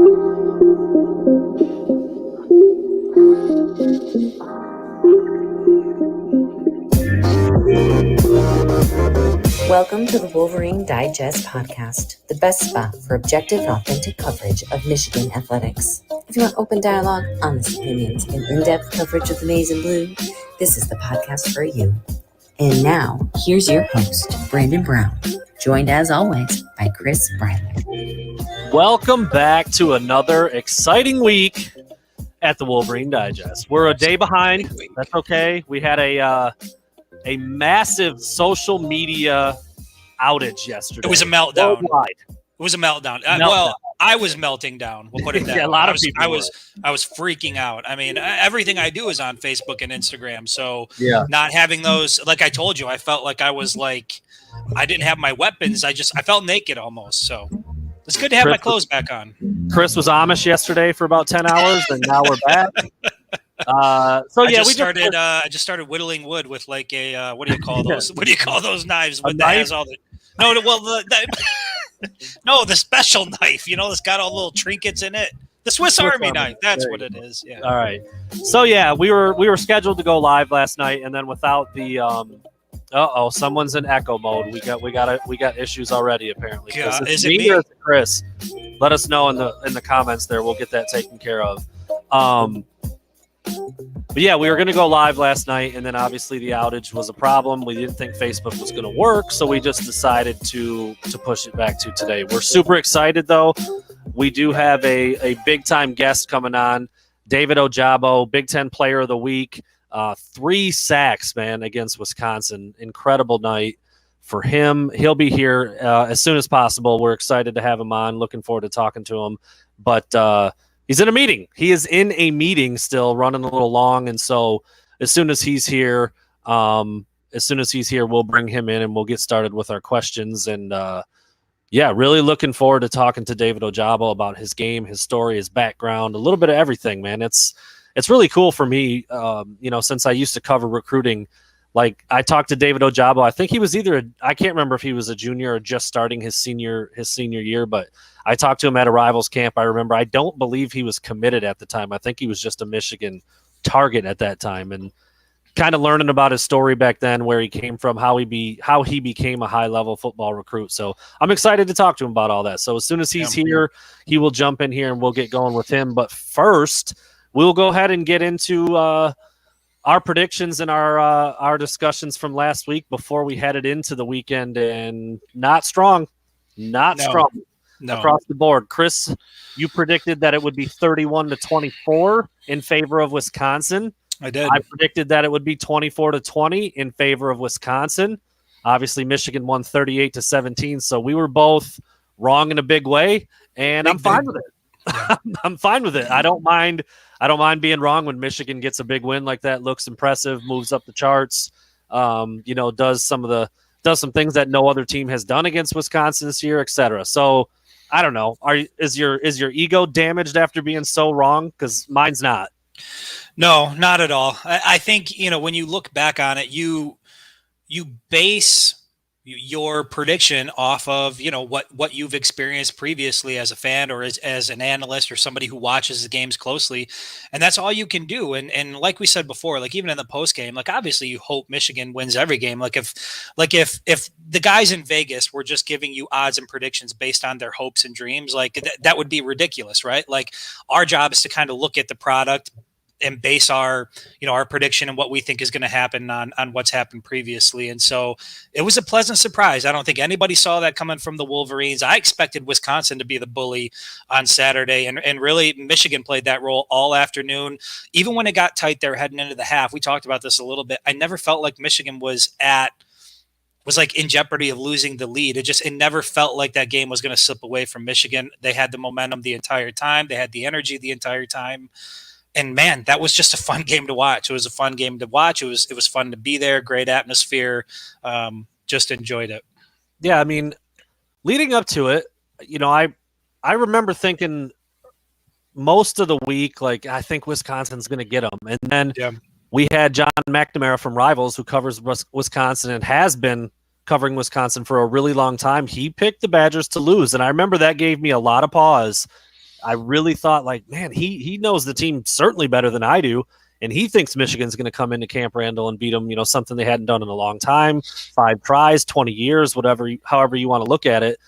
Welcome to the Wolverine Digest podcast, the best spot for objective and authentic coverage of Michigan athletics. If you want open dialogue, honest opinions, and in-depth coverage of the maize and blue, this is the podcast for you. And now, here's your host, Brandon Brown, joined as always by Chris Breiler. Welcome back to another exciting week at the Wolverine Digest. We're a day behind. That's okay. We had a massive social media outage yesterday. It was a meltdown. Worldwide. It was a meltdown. Well, I was melting down. We'll put it that way. A lot of people. I was freaking out. I mean, everything I do is on Facebook and Instagram. So not having those, like I told you, I felt like I was like, I didn't have my weapons. I felt naked almost. So it's good to have my clothes back on. Chris was Amish yesterday for about 10 hours, and now we're back. I just started whittling wood with like a what do you call those? What do you call those knives? With that has all the the special knife. You know, it's got all the little trinkets in it. The Swiss Army knife. That's what it is. Yeah. All right. So we were scheduled to go live last night, and then without the someone's in echo mode. We got issues already apparently. Yeah, is it me or Chris? Let us know in the comments there. We'll get that taken care of. But yeah, we were going to go live last night, and then obviously the outage was a problem. We didn't think Facebook was going to work, so we just decided to push it back to today. We're super excited, though. We do have a big-time guest coming on, David Ojabo, Big Ten Player of the Week. 3 sacks, man, against Wisconsin. Incredible night for him. He'll be here as soon as possible. We're excited to have him on. Looking forward to talking to him. But he's in a meeting. He is in a meeting still, running a little long, and so as soon as he's here, we'll bring him in and we'll get started with our questions. And really looking forward to talking to David Ojabo about his game, his story, his background, a little bit of everything, man. It's really cool for me, since I used to cover recruiting. Like, I talked to David Ojabo. I think he was I can't remember if he was a junior or just starting his senior year, but I talked to him at a Rivals camp. I remember I don't believe he was committed at the time. I think he was just a Michigan target at that time, and kind of learning about his story back then, where he came from, how he became a high-level football recruit. So I'm excited to talk to him about all that. So as soon as he's here, he will jump in here and we'll get going with him. But first, we'll go ahead and get into our predictions and our discussions from last week before we headed into the weekend, and not strong across the board. Chris, you predicted that it would be 31-24 in favor of Wisconsin. I did. I predicted that it would be 24-20 in favor of Wisconsin. Obviously, Michigan won 38-17, so we were both wrong in a big way, and I'm fine with it. I'm fine with it. I don't mind being wrong when Michigan gets a big win like that, looks impressive, moves up the charts, does some things that no other team has done against Wisconsin this year, etc. So I don't know. Is your ego damaged after being so wrong? Because mine's not. No, not at all. I think, when you look back on it, you base your prediction off of, what you've experienced previously as a fan or as an analyst or somebody who watches the games closely. And that's all you can do. And like we said before, like even in the post game, like obviously you hope Michigan wins every game. Like if the guys in Vegas were just giving you odds and predictions based on their hopes and dreams, like that would be ridiculous, right? Like our job is to kind of look at the product and base our prediction and what we think is going to happen on what's happened previously. And so it was a pleasant surprise. I don't think anybody saw that coming from the Wolverines. I expected Wisconsin to be the bully on Saturday, and really Michigan played that role all afternoon. Even when it got tight there heading into the half, we talked about this a little bit. I never felt like Michigan was like in jeopardy of losing the lead. It never felt like that game was going to slip away from Michigan. They had the momentum the entire time. They had the energy the entire time. And man, that was just a fun game to watch. It was a fun game to watch. It was fun to be there. Great atmosphere. Just enjoyed it. Yeah, I mean, leading up to it, I remember thinking most of the week, like, I think Wisconsin's going to get them. And then we had John McNamara from Rivals, who covers Wisconsin and has been covering Wisconsin for a really long time. He picked the Badgers to lose, and I remember that gave me a lot of pause. I really thought, like, man, he knows the team certainly better than I do. And he thinks Michigan's going to come into Camp Randall and beat them, something they hadn't done in a long time, 5 tries, 20 years, however you want to look at it.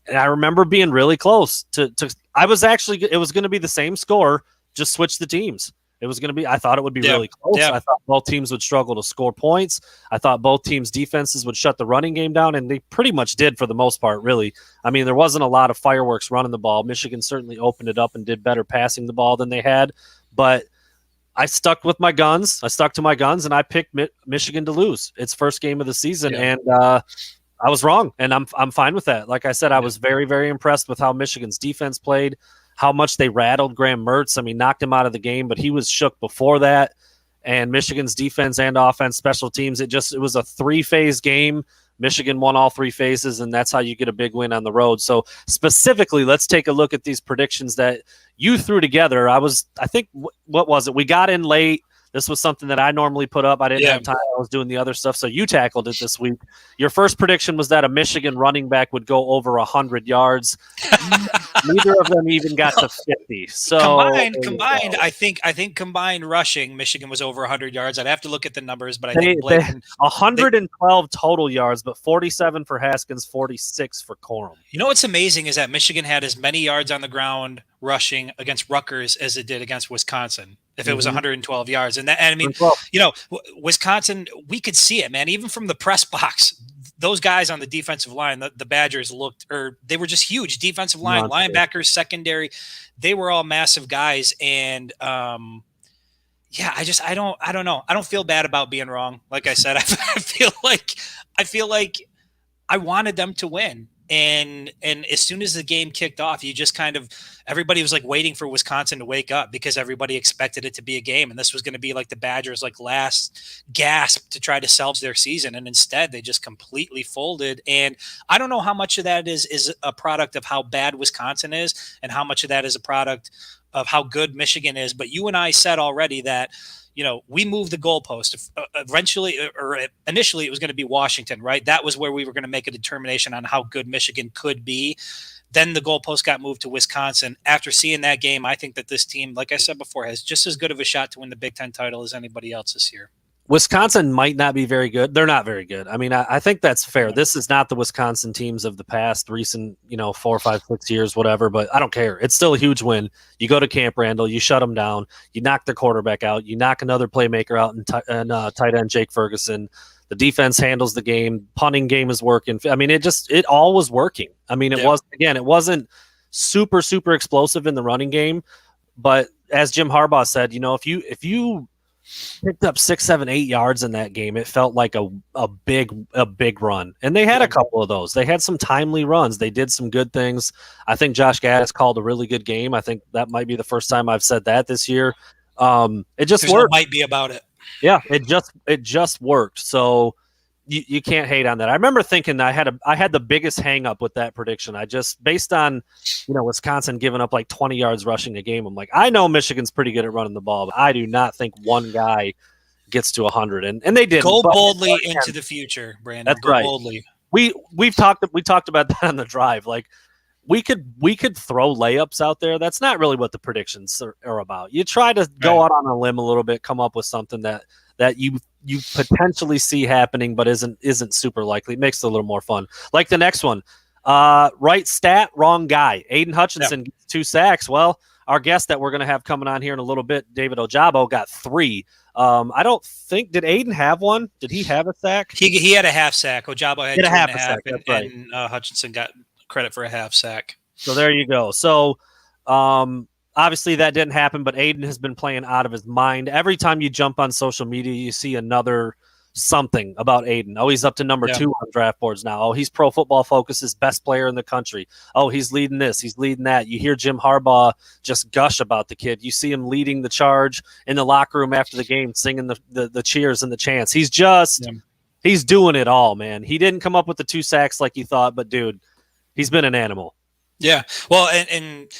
And I remember being really close to it was going to be the same score, just switch the teams. It was going to be, I thought it would be really close. I thought both teams would struggle to score points. I thought both teams' defenses would shut the running game down, and they pretty much did for the most part, really. I mean, there wasn't a lot of fireworks running the ball. Michigan certainly opened it up and did better passing the ball than they had, but I stuck with my guns. I stuck to my guns, and I picked Michigan to lose its first game of the season, and I was wrong, and I'm fine with that. Like I said, I was very, very impressed with how Michigan's defense played, how much they rattled Graham Mertz. I mean, knocked him out of the game, but he was shook before that. And Michigan's defense and offense, special teams, it was a 3-phase game. Michigan won all 3 phases, and that's how you get a big win on the road. So specifically, let's take a look at these predictions that you threw together. I think, what was it? We got in late. This was something that I normally put up. I didn't have time. I was doing the other stuff. So you tackled it this week. Your first prediction was that a Michigan running back would go over 100 yards. Neither of them even got to 50. So combined, I think combined rushing, Michigan was over 100 yards. I'd have to look at the numbers, but I think 112 total yards, but 47 for Haskins, 46 for Corum. You know what's amazing is that Michigan had as many yards on the ground rushing against Rutgers as it did against Wisconsin. If it was 112 yards, and I mean, Wisconsin, we could see it, man. Even from the press box, those guys on the defensive line, the Badgers they were just huge. Defensive line, linebackers, secondary, they were all massive guys. And I don't know. I don't feel bad about being wrong. Like I said, I feel like I wanted them to win. And as soon as the game kicked off, you just everybody was like waiting for Wisconsin to wake up because everybody expected it to be a game. And this was going to be like the Badgers' like last gasp to try to salvage their season. And instead they just completely folded. And I don't know how much of that is a product of how bad Wisconsin is and how much of that is a product of how good Michigan is. But you and I said already that, we moved the goalpost. Initially, it was going to be Washington, right? That was where we were going to make a determination on how good Michigan could be. Then the goalpost got moved to Wisconsin. After seeing that game, I think that this team, like I said before, has just as good of a shot to win the Big Ten title as anybody else this year. Wisconsin might not be very good. They're not very good. I mean, I think that's fair. This is not the Wisconsin teams of the past recent, 4, 5, 6 years, whatever, but I don't care. It's still a huge win. You go to Camp Randall, you shut them down, you knock their quarterback out, you knock another playmaker out and tight end Jake Ferguson. The defense handles the game. Punting game is working. I mean, it all was working. I mean, it wasn't super, super explosive in the running game, but as Jim Harbaugh said, if you picked up 6, 7, 8 yards in that game, it felt like a big run. And they had a couple of those. They had some timely runs. They did some good things. I think Josh Gaddis called a really good game. I think that might be the first time I've said that this year. It just worked. Might be about it. Yeah, it just worked. So you can't hate on that. I remember thinking I had the biggest hang up with that prediction. I just, based on, Wisconsin giving up like 20 yards rushing a game, I'm like, I know Michigan's pretty good at running the ball, but I do not think one guy gets to 100. And they did. Go boldly into the future, Brandon. That's right. Boldly. We talked about that on the drive. Like, we could throw layups out there. That's not really what the predictions are about. You try to go out on a limb a little bit, come up with something that you potentially see happening, but isn't super likely. It makes it a little more fun. Like the next one, right stat, wrong guy. Aiden Hutchinson gets 2 sacks. Well, our guest that we're going to have coming on here in a little bit, David Ojabo, got 3. I don't think, did Aiden have one? Did he have a sack? He had a half sack. Ojabo had 2.5 sack. and Hutchinson got credit for a half sack. So there you go. So obviously that didn't happen, but Aiden has been playing out of his mind. Every time you jump on social media, you see another something about Aiden. Oh, he's up to number 2 on draft boards now. Oh, he's Pro Football Focus's best player in the country. Oh, he's leading this. He's leading that. You hear Jim Harbaugh just gush about the kid. You see him leading the charge in the locker room after the game, singing the cheers and the chants. He's just he's doing it all, man. He didn't come up with the 2 sacks like you thought, but dude, he's been an animal. Yeah. Well, and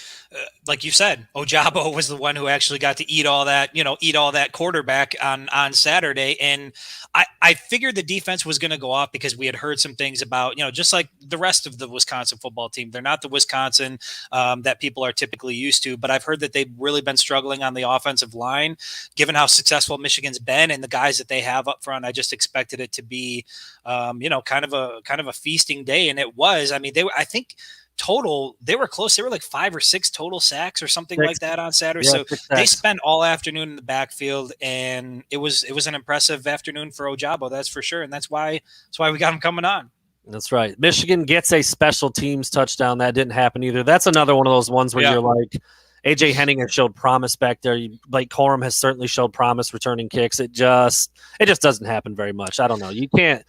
like you said, Ojabo was the one who actually got to eat all that quarterback on Saturday. And I figured the defense was going to go off because we had heard some things about, just like the rest of the Wisconsin football team. They're not the Wisconsin that people are typically used to, but I've heard that they've really been struggling on the offensive line, given how successful Michigan's been and the guys that they have up front. I just expected it to be, kind of a feasting day. And it was. I mean, I think total, they were close. They were like 5 or 6 total sacks or something like that on Saturday. Yeah, so they spent all afternoon in the backfield, and it was an impressive afternoon for Ojabo, that's for sure. And that's why we got him coming on. That's right. Michigan gets a special teams touchdown. That didn't happen either. That's another one of those ones where you're like, AJ Henning has showed promise back there. Blake Corum has certainly showed promise returning kicks. It just doesn't happen very much. I don't know. You can't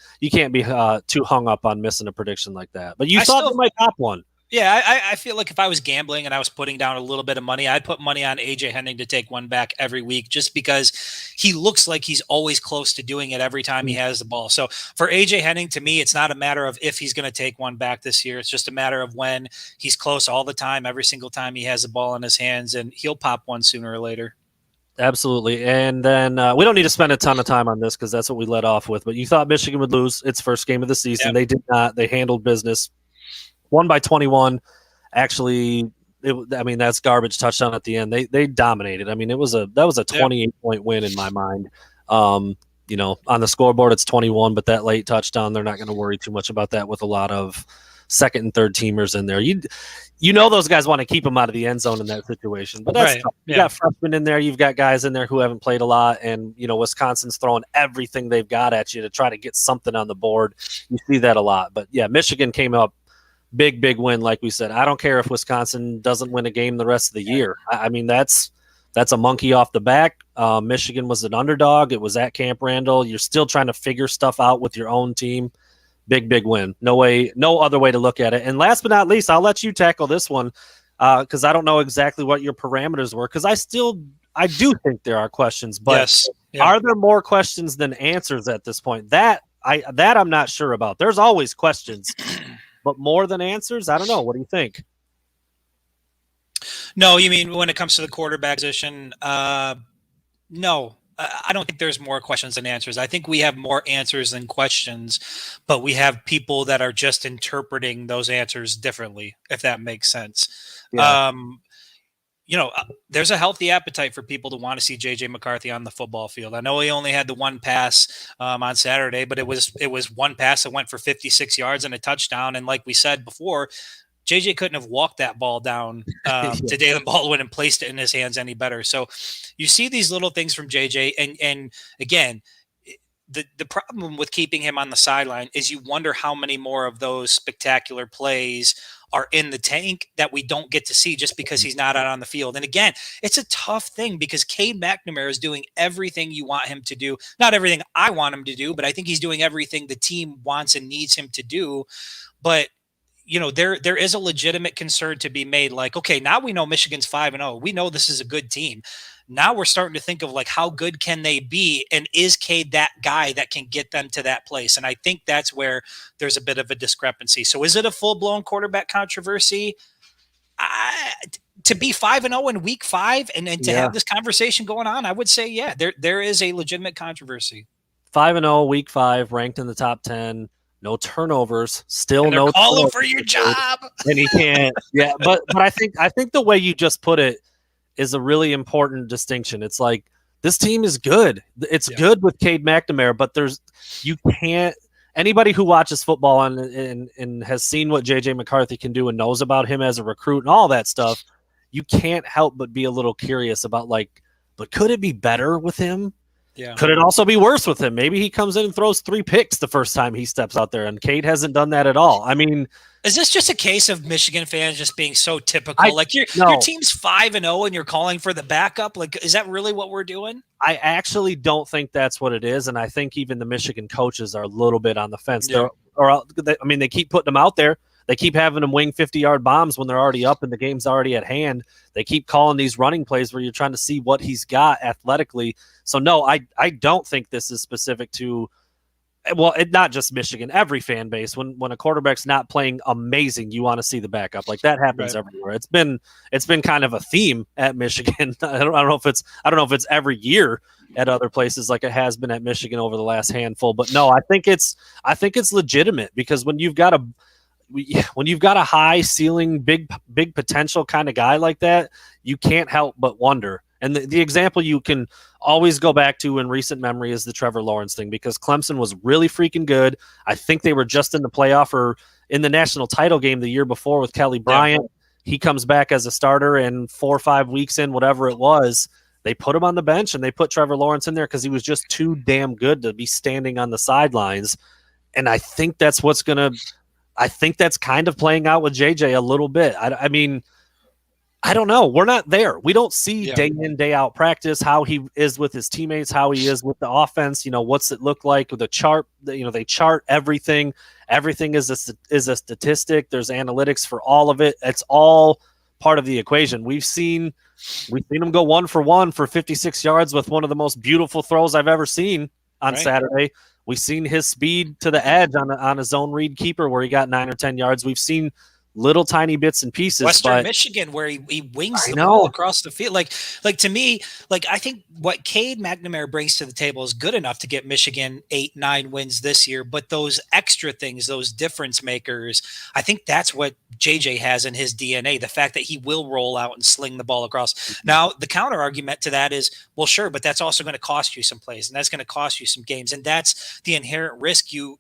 be too hung up on missing a prediction like that. But you thought they might pop one. Yeah, I feel like if I was gambling and I was putting down a little bit of money, I'd put money on AJ Henning to take one back every week, just because he looks like he's always close to doing it every time he has the ball. So for AJ Henning, to me, it's not a matter of if he's going to take one back this year. It's just a matter of when. He's close all the time, every single time he has the ball in his hands, and he'll pop one sooner or later. Absolutely. And then we don't need to spend a ton of time on this because that's what we led off with. But you thought Michigan would lose its first game of the season. Yep. They did not. They handled business. Won by 21. Actually, that's garbage touchdown at the end. They dominated. I mean, that was a 28-point win in my mind. On the scoreboard it's 21, but that late touchdown, they're not going to worry too much about that with a lot of second and third teamers in there. Those guys want to keep them out of the end zone in that situation. But that's tough. You got freshmen in there. You've got guys in there who haven't played a lot, and Wisconsin's throwing everything they've got at you to try to get something on the board. You see that a lot. But yeah, Michigan came up. Big win, like we said. I don't care if Wisconsin doesn't win a game the rest of the year. I mean, that's a monkey off the back. Michigan was an underdog. It was at Camp Randall. You're still trying to figure stuff out with your own team. Big win. No other way to look at it. And last but not least, I'll let you tackle this one because I don't know exactly what your parameters were, because I do think there are questions, but are there more questions than answers at this point? That I'm not sure about. There's always questions. But more than answers? I don't know. What do you think? No, you mean when it comes to the quarterback position? No, I don't think there's more questions than answers. I think we have more answers than questions, but we have people that are just interpreting those answers differently, if that makes sense. Yeah. There's a healthy appetite for people to want to see JJ McCarthy on the football field. I know he only had the one pass on Saturday, but it was one pass that went for 56 yards and a touchdown. And like we said before, JJ couldn't have walked that ball down to Dalen Baldwin and placed it in his hands any better. So you see these little things from JJ. And again, the problem with keeping him on the sideline is you wonder how many more of those spectacular plays are in the tank that we don't get to see just because he's not out on the field. And again, it's a tough thing because Cade McNamara is doing everything you want him to do. Not everything I want him to do, but I think he's doing everything the team wants and needs him to do. But there is a legitimate concern to be made. Like, okay, now we know Michigan's 5-0. We know this is a good team. Now we're starting to think of like, how good can they be? And is Cade that guy that can get them to that place? And I think that's where there's a bit of a discrepancy. So is it a full-blown quarterback controversy? To be 5-0 in week 5 and to have this conversation going on, I would say, there is a legitimate controversy. 5-0, week 5, ranked in the top 10. No turnovers, still no calling for your job. And he can't. Yeah, but I think the way you just put it is a really important distinction. It's like, this team is good. It's good with Cade McNamara, but you can't. Anybody who watches football and has seen what JJ McCarthy can do and knows about him as a recruit and all that stuff, you can't help but be a little curious about but could it be better with him? Yeah. Could it also be worse with him? Maybe he comes in and throws 3 picks the first time he steps out there, and Cade hasn't done that at all. I mean, is this just a case of Michigan fans just being so typical? Your team's 5-0 and you're calling for the backup? Like, is that really what we're doing? I actually don't think that's what it is, and I think even the Michigan coaches are a little bit on the fence. Yeah. They keep putting them out there. They keep having them wing 50-yard bombs when they're already up and the game's already at hand. They keep calling these running plays where you're trying to see what he's got athletically. So, no, I don't think this is specific to well, not just Michigan, every fan base. When a quarterback's not playing amazing, you want to see the backup. Like that happens everywhere. It's been kind of a theme at Michigan. I don't know if it's every year at other places like it has been at Michigan over the last handful. But no, I think it's legitimate, because when you've got a high ceiling, big potential kind of guy like that, you can't help but wonder. And the example you can always go back to in recent memory is the Trevor Lawrence thing, because Clemson was really freaking good. I think they were just in the playoff or in the national title game the year before with Kelly Bryant. Yeah. He comes back as a starter, and 4 or 5 weeks in, whatever it was, they put him on the bench and they put Trevor Lawrence in there because he was just too damn good to be standing on the sidelines. And I think that's that's kind of playing out with JJ a little bit. I mean, I don't know. We're not there. We don't see day in, day out practice, how he is with his teammates, how he is with the offense. What's it look like with the chart? They chart everything. Everything is a statistic. There's analytics for all of it. It's all part of the equation. We've seen him go 1 for 1 for 56 yards with one of the most beautiful throws I've ever seen on Saturday. We've seen his speed to the edge on a zone read keeper where he got 9 or 10 yards. We've seen little tiny bits and pieces. Western Michigan, where he wings the ball across the field. Like to me, I think what Cade McNamara brings to the table is good enough to get Michigan 8-9 wins this year. But those extra things, those difference makers, I think that's what JJ has in his DNA. The fact that he will roll out and sling the ball across. Mm-hmm. Now, the counter argument to that is, well, sure, but that's also going to cost you some plays, and that's going to cost you some games. And that's the inherent risk you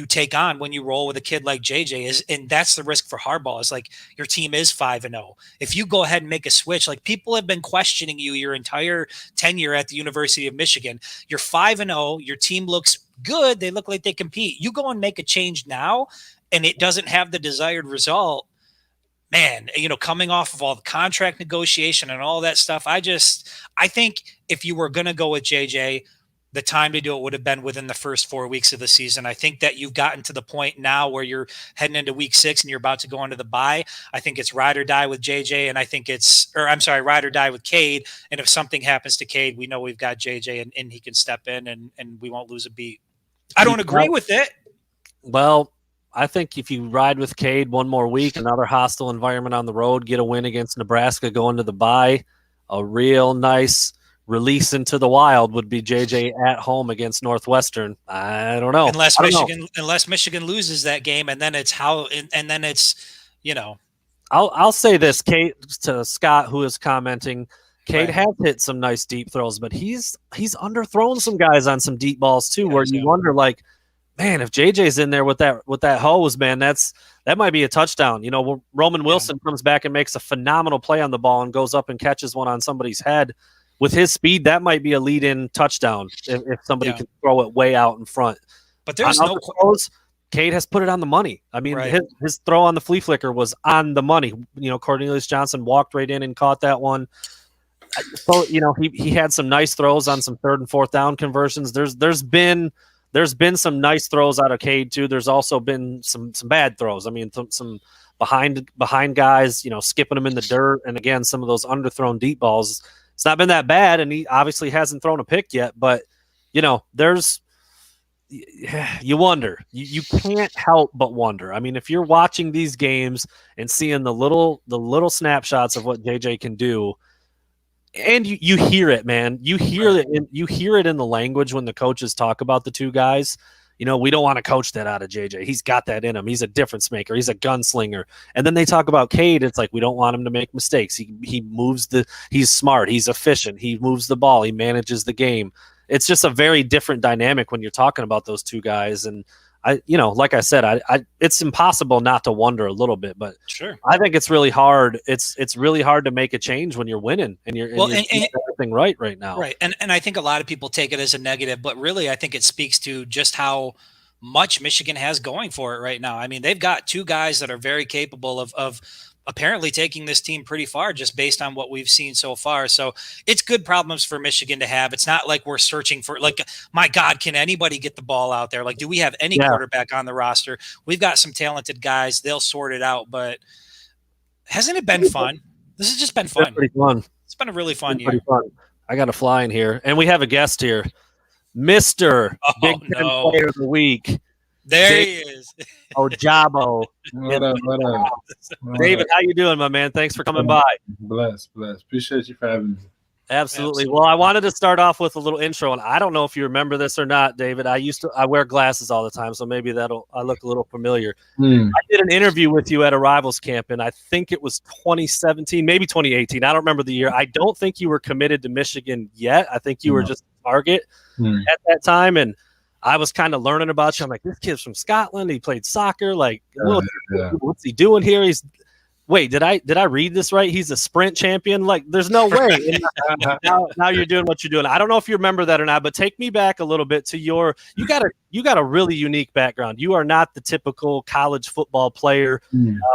take on when you roll with a kid like JJ and that's the risk for Harbaugh, is like your team is 5-0. If you go ahead and make a switch, like people have been questioning you your entire tenure at the University of Michigan, you're 5-0, your team looks good. They look like they compete. You go and make a change now and it doesn't have the desired result. Man, coming off of all the contract negotiation and all that stuff, I think if you were going to go with JJ, the time to do it would have been within the first 4 weeks of the season. I think that you've gotten to the point now where you're heading into week 6 and you're about to go into the bye. I think it's ride or die with JJ, and I think ride or die with Cade. And if something happens to Cade, we know we've got JJ and he can step in and we won't lose a beat. I don't agree with it. Well, I think if you ride with Cade one more week, another hostile environment on the road, get a win against Nebraska, go into the bye, a real nice release into the wild would be JJ at home against Northwestern. I don't know. Unless Michigan loses that game, and then I'll say this, Cade, to Scott, who is commenting. Cade has hit some nice deep throws, but he's underthrown some guys on some deep balls too, where you wonder, like, man, if JJ's in there with that hose, man, that might be a touchdown. Roman Wilson comes back and makes a phenomenal play on the ball and goes up and catches one on somebody's head. With his speed, that might be a lead-in touchdown if somebody can throw it way out in front. But there's no throws. Cade has put it on the money. I mean, his throw on the flea flicker was on the money. Cornelius Johnson walked right in and caught that one. So he had some nice throws on some 3rd and 4th down conversions. There's been some nice throws out of Cade too. There's also been some bad throws. I mean, some behind guys, skipping them in the dirt, and again, some of those underthrown deep balls. It's not been that bad, and he obviously hasn't thrown a pick yet. But you wonder. You can't help but wonder. I mean, if you're watching these games and seeing the little snapshots of what JJ can do, and you hear it, man. You hear it in the language when the coaches talk about the two guys. We don't want to coach that out of JJ. He's got that in him. He's a difference maker. He's a gunslinger. And then they talk about Cade. It's like, we don't want him to make mistakes. He moves he's smart. He's efficient. He moves the ball. He manages the game. It's just a very different dynamic when you're talking about those two guys. And like I said, it's impossible not to wonder a little bit, but sure. I think it's really hard. It's really hard to make a change when you're winning and you're doing everything right now. Right. And I think a lot of people take it as a negative, but really I think it speaks to just how much Michigan has going for it right now. I mean, they've got two guys that are very capable of apparently taking this team pretty far just based on what we've seen so far. So it's good problems for Michigan to have. It's not like we're searching for, like, my God, can anybody get the ball out there? Like, do we have any quarterback on the roster? We've got some talented guys. They'll sort it out, but hasn't it been fun? This has just been fun. It's pretty fun. It's been a really fun year. Fun. I got a fly in here, and we have a guest here. Mr. Oh, Big Ten no. Player of the Week, There he David is. Ojabo. What up? What up? David, how you doing, my man? Thanks for coming by. Bless. Appreciate you for having me. Absolutely. Well, I wanted to start off with a little intro, and I don't know if you remember this or not, David. I wear glasses all the time, so maybe I look a little familiar. I did an interview with you at a Rivals camp, and I think it was 2017, maybe 2018. I don't remember the year. I don't think you were committed to Michigan yet. I think you were just a target at that time, and I was kind of learning about you. I'm like, this kid's from Scotland. He played soccer. Like, what's he doing here? Wait, did I read this right? He's a sprint champion. Like, there's no way. now you're doing what you're doing. I don't know if you remember that or not, but take me back a little bit to you got a really unique background. You are not the typical college football player,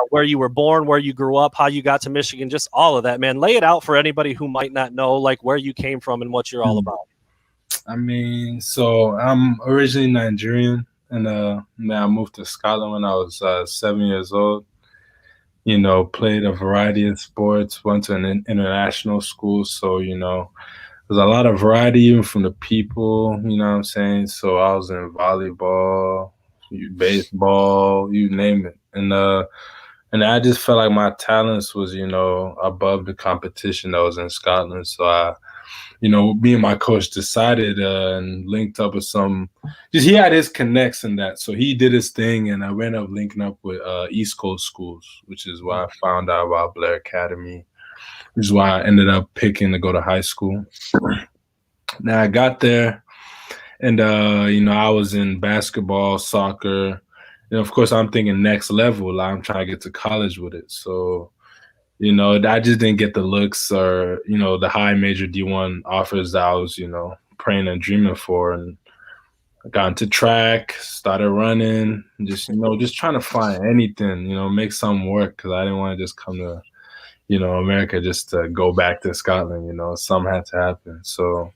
where you were born, where you grew up, how you got to Michigan, just all of that, man. Lay it out for anybody who might not know, like, where you came from and what you're all about. I mean, so I'm originally Nigerian, and then I moved to Scotland when I was 7 years old. You know, played a variety of sports, went to an international school. So, you know, there's a lot of variety even from the people, you know what I'm saying? So I was in volleyball, baseball, you name it. And I just felt like my talents was, you know, above the competition that was in Scotland. So me and my coach decided and linked up with he had his connects in that. So he did his thing, and I ended up linking up with East Coast schools, which is why I found out about Blair Academy, which is why I ended up picking to go to high school. Now I got there, and, I was in basketball, soccer, and of course I'm thinking next level. I'm trying to get to college with it. So, you know, I just didn't get the looks or, you know, the high major D1 offers that I was, you know, praying and dreaming for. And I got into track, started running, just trying to find anything, you know, make something work, because I didn't want to just come to, you know, America just to go back to Scotland. You know, something had to happen. So,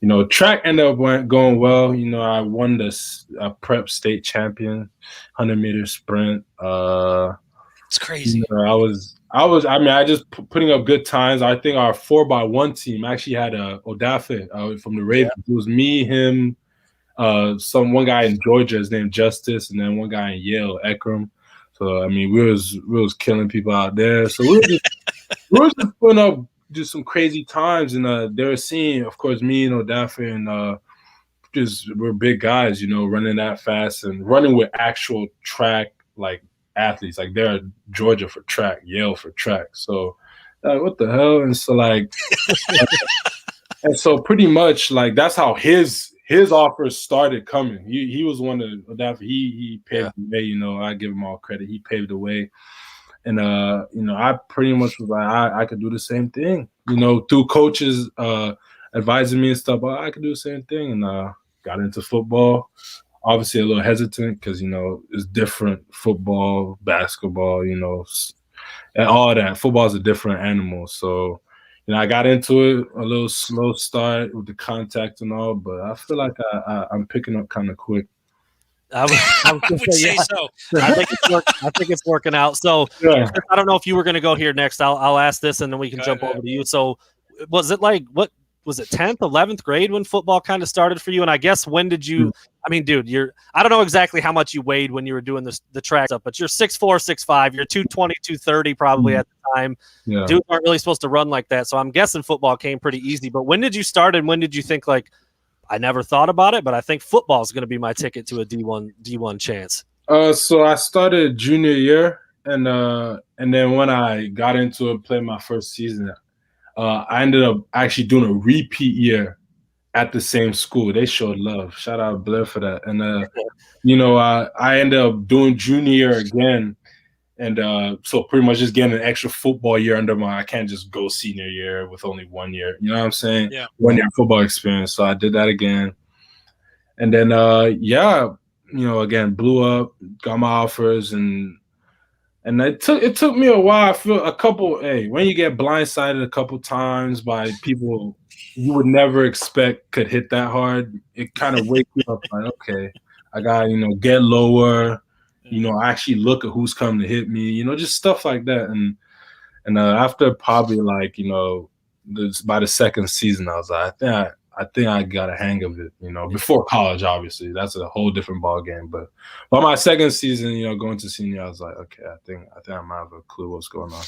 you know, track ended up going well. You know, I won this prep state champion, 100-meter sprint. It's crazy. You know, I just putting up good times. I think our 4x1 team actually had Odafe from the Ravens. Yeah. It was me, him, one guy in Georgia, his name Justice, and then one guy in Yale, Ekram. So I mean, we was killing people out there. So we were just putting up just some crazy times, and they were seeing, of course, me and Odafe, and we're big guys, you know, running that fast and running with actual track like athletes. Like, they're Georgia for track, Yale for track. So what the hell? And so and so pretty much like that's how his offers started coming. He was one that he paved the way. You know, I give him all credit. He paved the way. And you know, I pretty much was like, I could do the same thing, you know, through coaches advising me and stuff. But I could do the same thing, and got into football. Obviously a little hesitant because, you know, it's different. Football, basketball, you know, and all that. Football is a different animal. So, you know, I got into it a little slow start with the contact and all, but I feel like I'm picking up kind of quick. I would say so. I think it's working out. So yeah. I don't know if you were going to go here next. I'll ask this, and then we can jump over to you. So was it like, what was it, 10th, 11th grade when football kind of started for you? And I guess when did you I mean, dude, I don't know exactly how much you weighed when you were doing the track stuff, but you're 6'4", 6'5", you're 220, 230 probably at the time. Yeah. Dudes aren't really supposed to run like that. So I'm guessing football came pretty easy. But when did you start, and when did you think, like, I never thought about it, but I think football is going to be my ticket to a D1 chance? So I started junior year, and then when I got into it, played my first season, I ended up actually doing a repeat year at the same school. They showed love. Shout out Blair for that. And you know, I ended up doing junior year again, and so pretty much just getting an extra football year under my. I can't just go senior year with only 1 year. You know what I'm saying? Yeah. 1 year football experience. So I did that again, and then yeah, you know, again blew up, got my offers, and it took me a while. I feel when you get blindsided a couple times by people you would never expect could hit that hard, it kind of wakes you up like, okay, I got, you know, get lower, you know, actually look at who's coming to hit me, you know, just stuff like that. And after probably, like, you know, by the second season, I was like, I think I think I got a hang of it, before college, obviously. That's a whole different ball game. But by my second season, going to senior, I was like, okay, I think I might have a clue what's going on.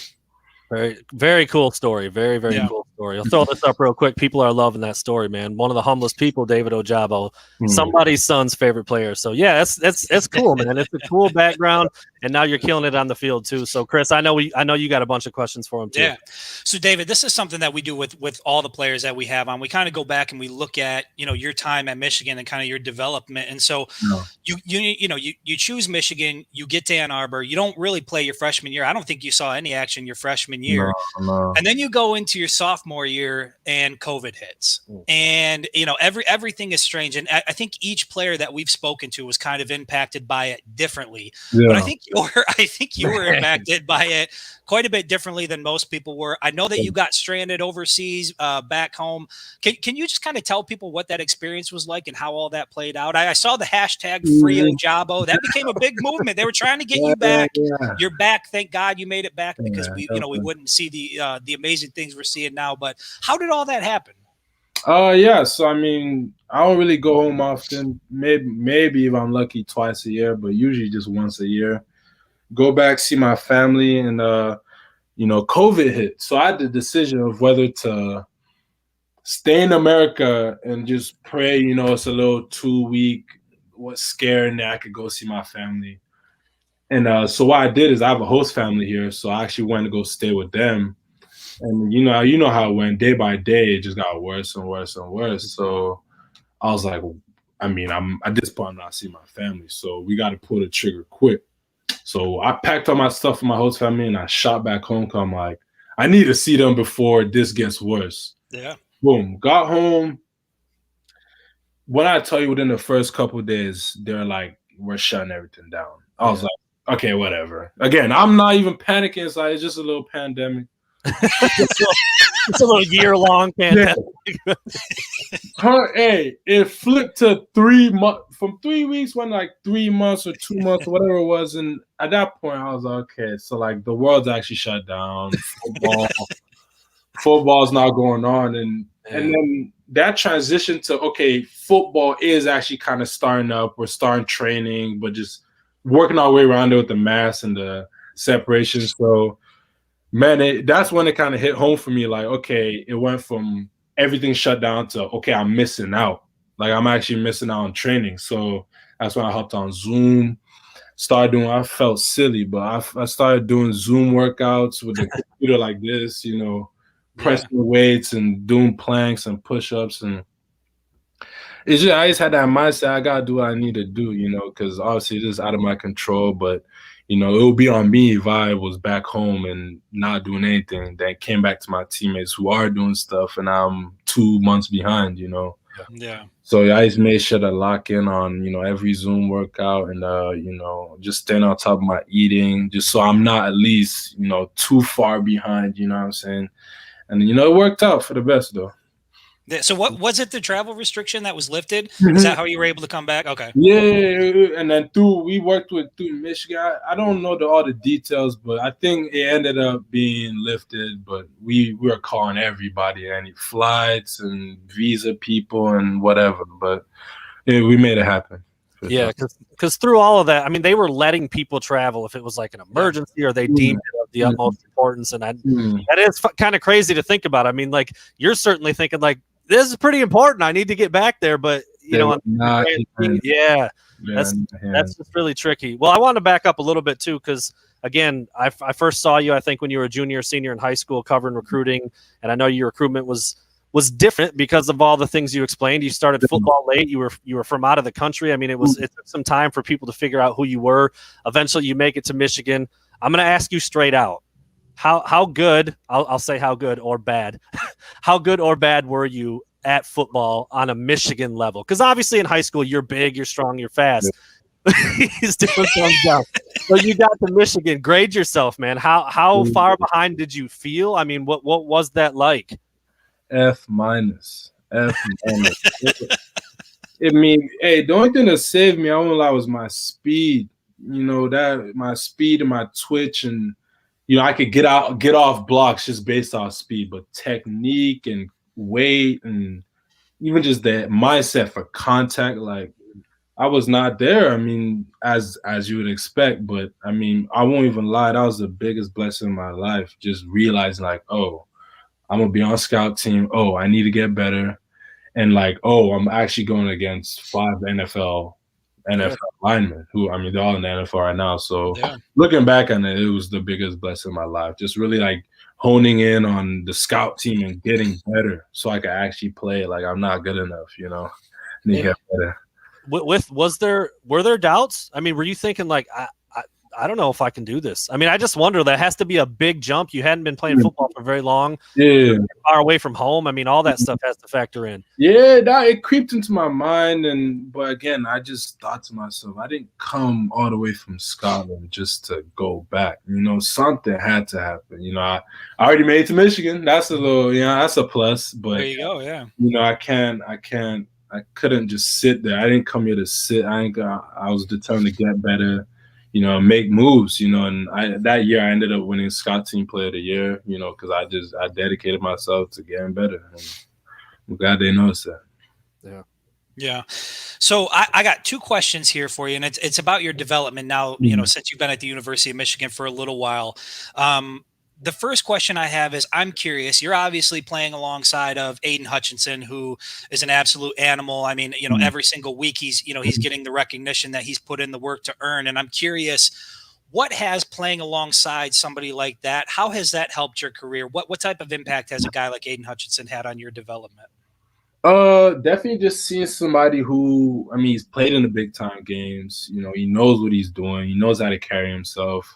Very, very cool story. Very, very cool story. I'll throw this up real quick. People are loving that story, man. One of the humblest people, David Ojabo, somebody's son's favorite player. So yeah, that's cool, man. It's a cool background, and now you're killing it on the field too. So Chris, I know you got a bunch of questions for him too. Yeah. So David, this is something that we do with all the players that we have on. We kind of go back and we look at your time at Michigan and kind of your development. And so you choose Michigan, you get to Ann Arbor, you don't really play your freshman year. I don't think you saw any action your freshman year. No. And then you go into your sophomore year and COVID hits. And everything is strange. And I think each player that we've spoken to was kind of impacted by it differently. Yeah. But I think you were impacted by it quite a bit differently than most people were. I know that you got stranded overseas back home. Can you just kind of tell people what that experience was like and how all that played out? I saw the hashtag Free Ojabo. That became a big movement. They were trying to get you back. Yeah. You're back. Thank God you made it back, because we wouldn't see the amazing things we're seeing now. But how did all that happen? So I mean, I don't really go home often. Maybe if I'm lucky, twice a year, but usually just once a year. Go back, see my family, and COVID hit. So I had the decision of whether to stay in America and just pray, it's a little 2-week, what's scared, and I could go see my family. And so what I did is I have a host family here, so I actually went to go stay with them. And you know how it went day by day, it just got worse and worse and worse. So I was like, I mean, I'm at this point, I'm not seeing my family, so we got to pull the trigger quick. So I packed all my stuff for my host family and I shot back home. Cause I'm like, I need to see them before this gets worse. Yeah. Boom. Got home. When I tell you within the first couple of days, they're like, we're shutting everything down. I was like, okay, whatever. Again, I'm not even panicking. It's like, it's just a little pandemic. It's a little year-long pandemic. Yeah. Hey, it flipped to 3 months. From 3 weeks went like 3 months or 2 months, or whatever it was. And at that point, I was like, okay, so like the world's actually shut down. Football's not going on. And then that transition to, okay, football is actually kind of starting up. We're starting training, but just working our way around it with the mask and the separation. So, man, that's when it kind of hit home for me. Like, okay, it went from everything shut down to, okay, I'm missing out. Like, I'm actually missing out on training. So that's when I hopped on Zoom, started doing, I felt silly, but I started doing Zoom workouts with the computer like this, pressing weights and doing planks and push-ups. And it's just, I just had that mindset, I got to do what I need to do, because obviously this is out of my control, but it would be on me if I was back home and not doing anything. Then came back to my teammates who are doing stuff, and I'm 2 months behind, Yeah. So I just made sure to lock in on, every Zoom workout and, just staying on top of my eating, just so I'm not at least, too far behind, you know what I'm saying? And, it worked out for the best, though. So what was it, the travel restriction that was lifted? Is that how you were able to come back? Okay. Yeah, and then we worked through Michigan. I don't know all the details, but I think it ended up being lifted. But we were calling everybody, any flights and visa people and whatever. But we made it happen. Yeah, because through all of that, I mean, they were letting people travel if it was like an emergency or they deemed it of the utmost importance. And that is kind of crazy to think about. I mean, like, you're certainly thinking like, this is pretty important. I need to get back there, but that's just really tricky. Well, I want to back up a little bit too, because again, I first saw you, I think, when you were a junior, senior in high school, covering recruiting, and I know your recruitment was different because of all the things you explained. You started football late. You were from out of the country. I mean, it took some time for people to figure out who you were. Eventually, you make it to Michigan. I'm going to ask you straight out. How good, I'll say how good or bad, how good or bad were you at football on a Michigan level? Because obviously in high school, you're big, you're strong, you're fast. He's doing thumbs down. So you got to Michigan. Grade yourself, man. How far behind did you feel? I mean, what was that like? F-. I mean, hey, the only thing that saved me, I won't lie, was my speed. My speed and my twitch, and I could get off blocks just based off speed, but technique and weight and even just the mindset for contact, like I was not there. I mean, as you would expect, but I mean, I won't even lie. That was the biggest blessing in my life. Just realizing, like, oh, I'm gonna be on scout team. Oh, I need to get better, and like, oh, I'm actually going against 5 NFL linemen who, I mean, they're all in the NFL right now. So looking back on it, it was the biggest blessing in my life. Just really like honing in on the scout team and getting better, so I could actually play. Like I'm not good enough, you know. I need to get better. Were there doubts? I mean, were you thinking like I don't know if I can do this? I mean, I just wonder, that has to be a big jump. You hadn't been playing football for very long. Yeah. Far away from home. I mean, all that stuff has to factor in. Yeah, it creeped into my mind, but again, I just thought to myself, I didn't come all the way from Scotland just to go back. You know, something had to happen. You know, I already made it to Michigan. That's a little, that's a plus. But there you go. Yeah. You know, I couldn't just sit there. I didn't come here to sit. I was determined to get better, you know, make moves, you know, and that year I ended up winning Scott Team Player of the Year, you know, because I dedicated myself to getting better. And I'm glad they noticed that. Yeah. Yeah. So I got 2 questions here for you, and it's about your development now, you know, since you've been at the University of Michigan for a little while. The first question I have is, I'm curious, you're obviously playing alongside of Aiden Hutchinson, who is an absolute animal. I mean, you know, every single week he's getting the recognition that he's put in the work to earn. And I'm curious, what has playing alongside somebody like that, how has that helped your career? What type of impact has a guy like Aiden Hutchinson had on your development? Definitely just seeing somebody who, I mean, he's played in the big time games, you know, he knows what he's doing, he knows how to carry himself.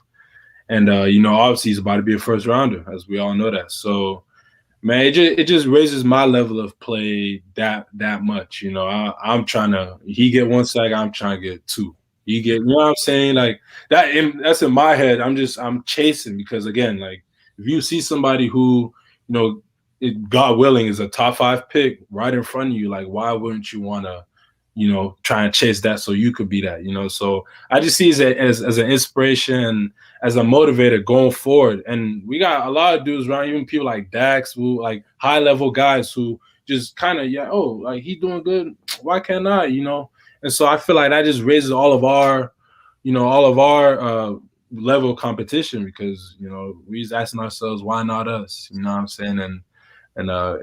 And, you know, obviously he's about to be a first rounder, as we all know that. So, man, it just raises my level of play that much. You know, I'm trying to, he get 1 sack, I'm trying to get 2. You get, you know what I'm saying? Like that's in my head. I'm chasing, because again, like if you see somebody who, you know, God willing is a top 5 pick right in front of you, like why wouldn't you want to, you know, try and chase that so you could be that, you know? So I just see it as an inspiration, as a motivator going forward. And we got a lot of dudes around, even people like Dax, who like high level guys who just kind of, like he's doing good, why can't I, you know? And so I feel like that just raises all of our level of competition, because, you know, we just asking ourselves, why not us? You know what I'm saying? And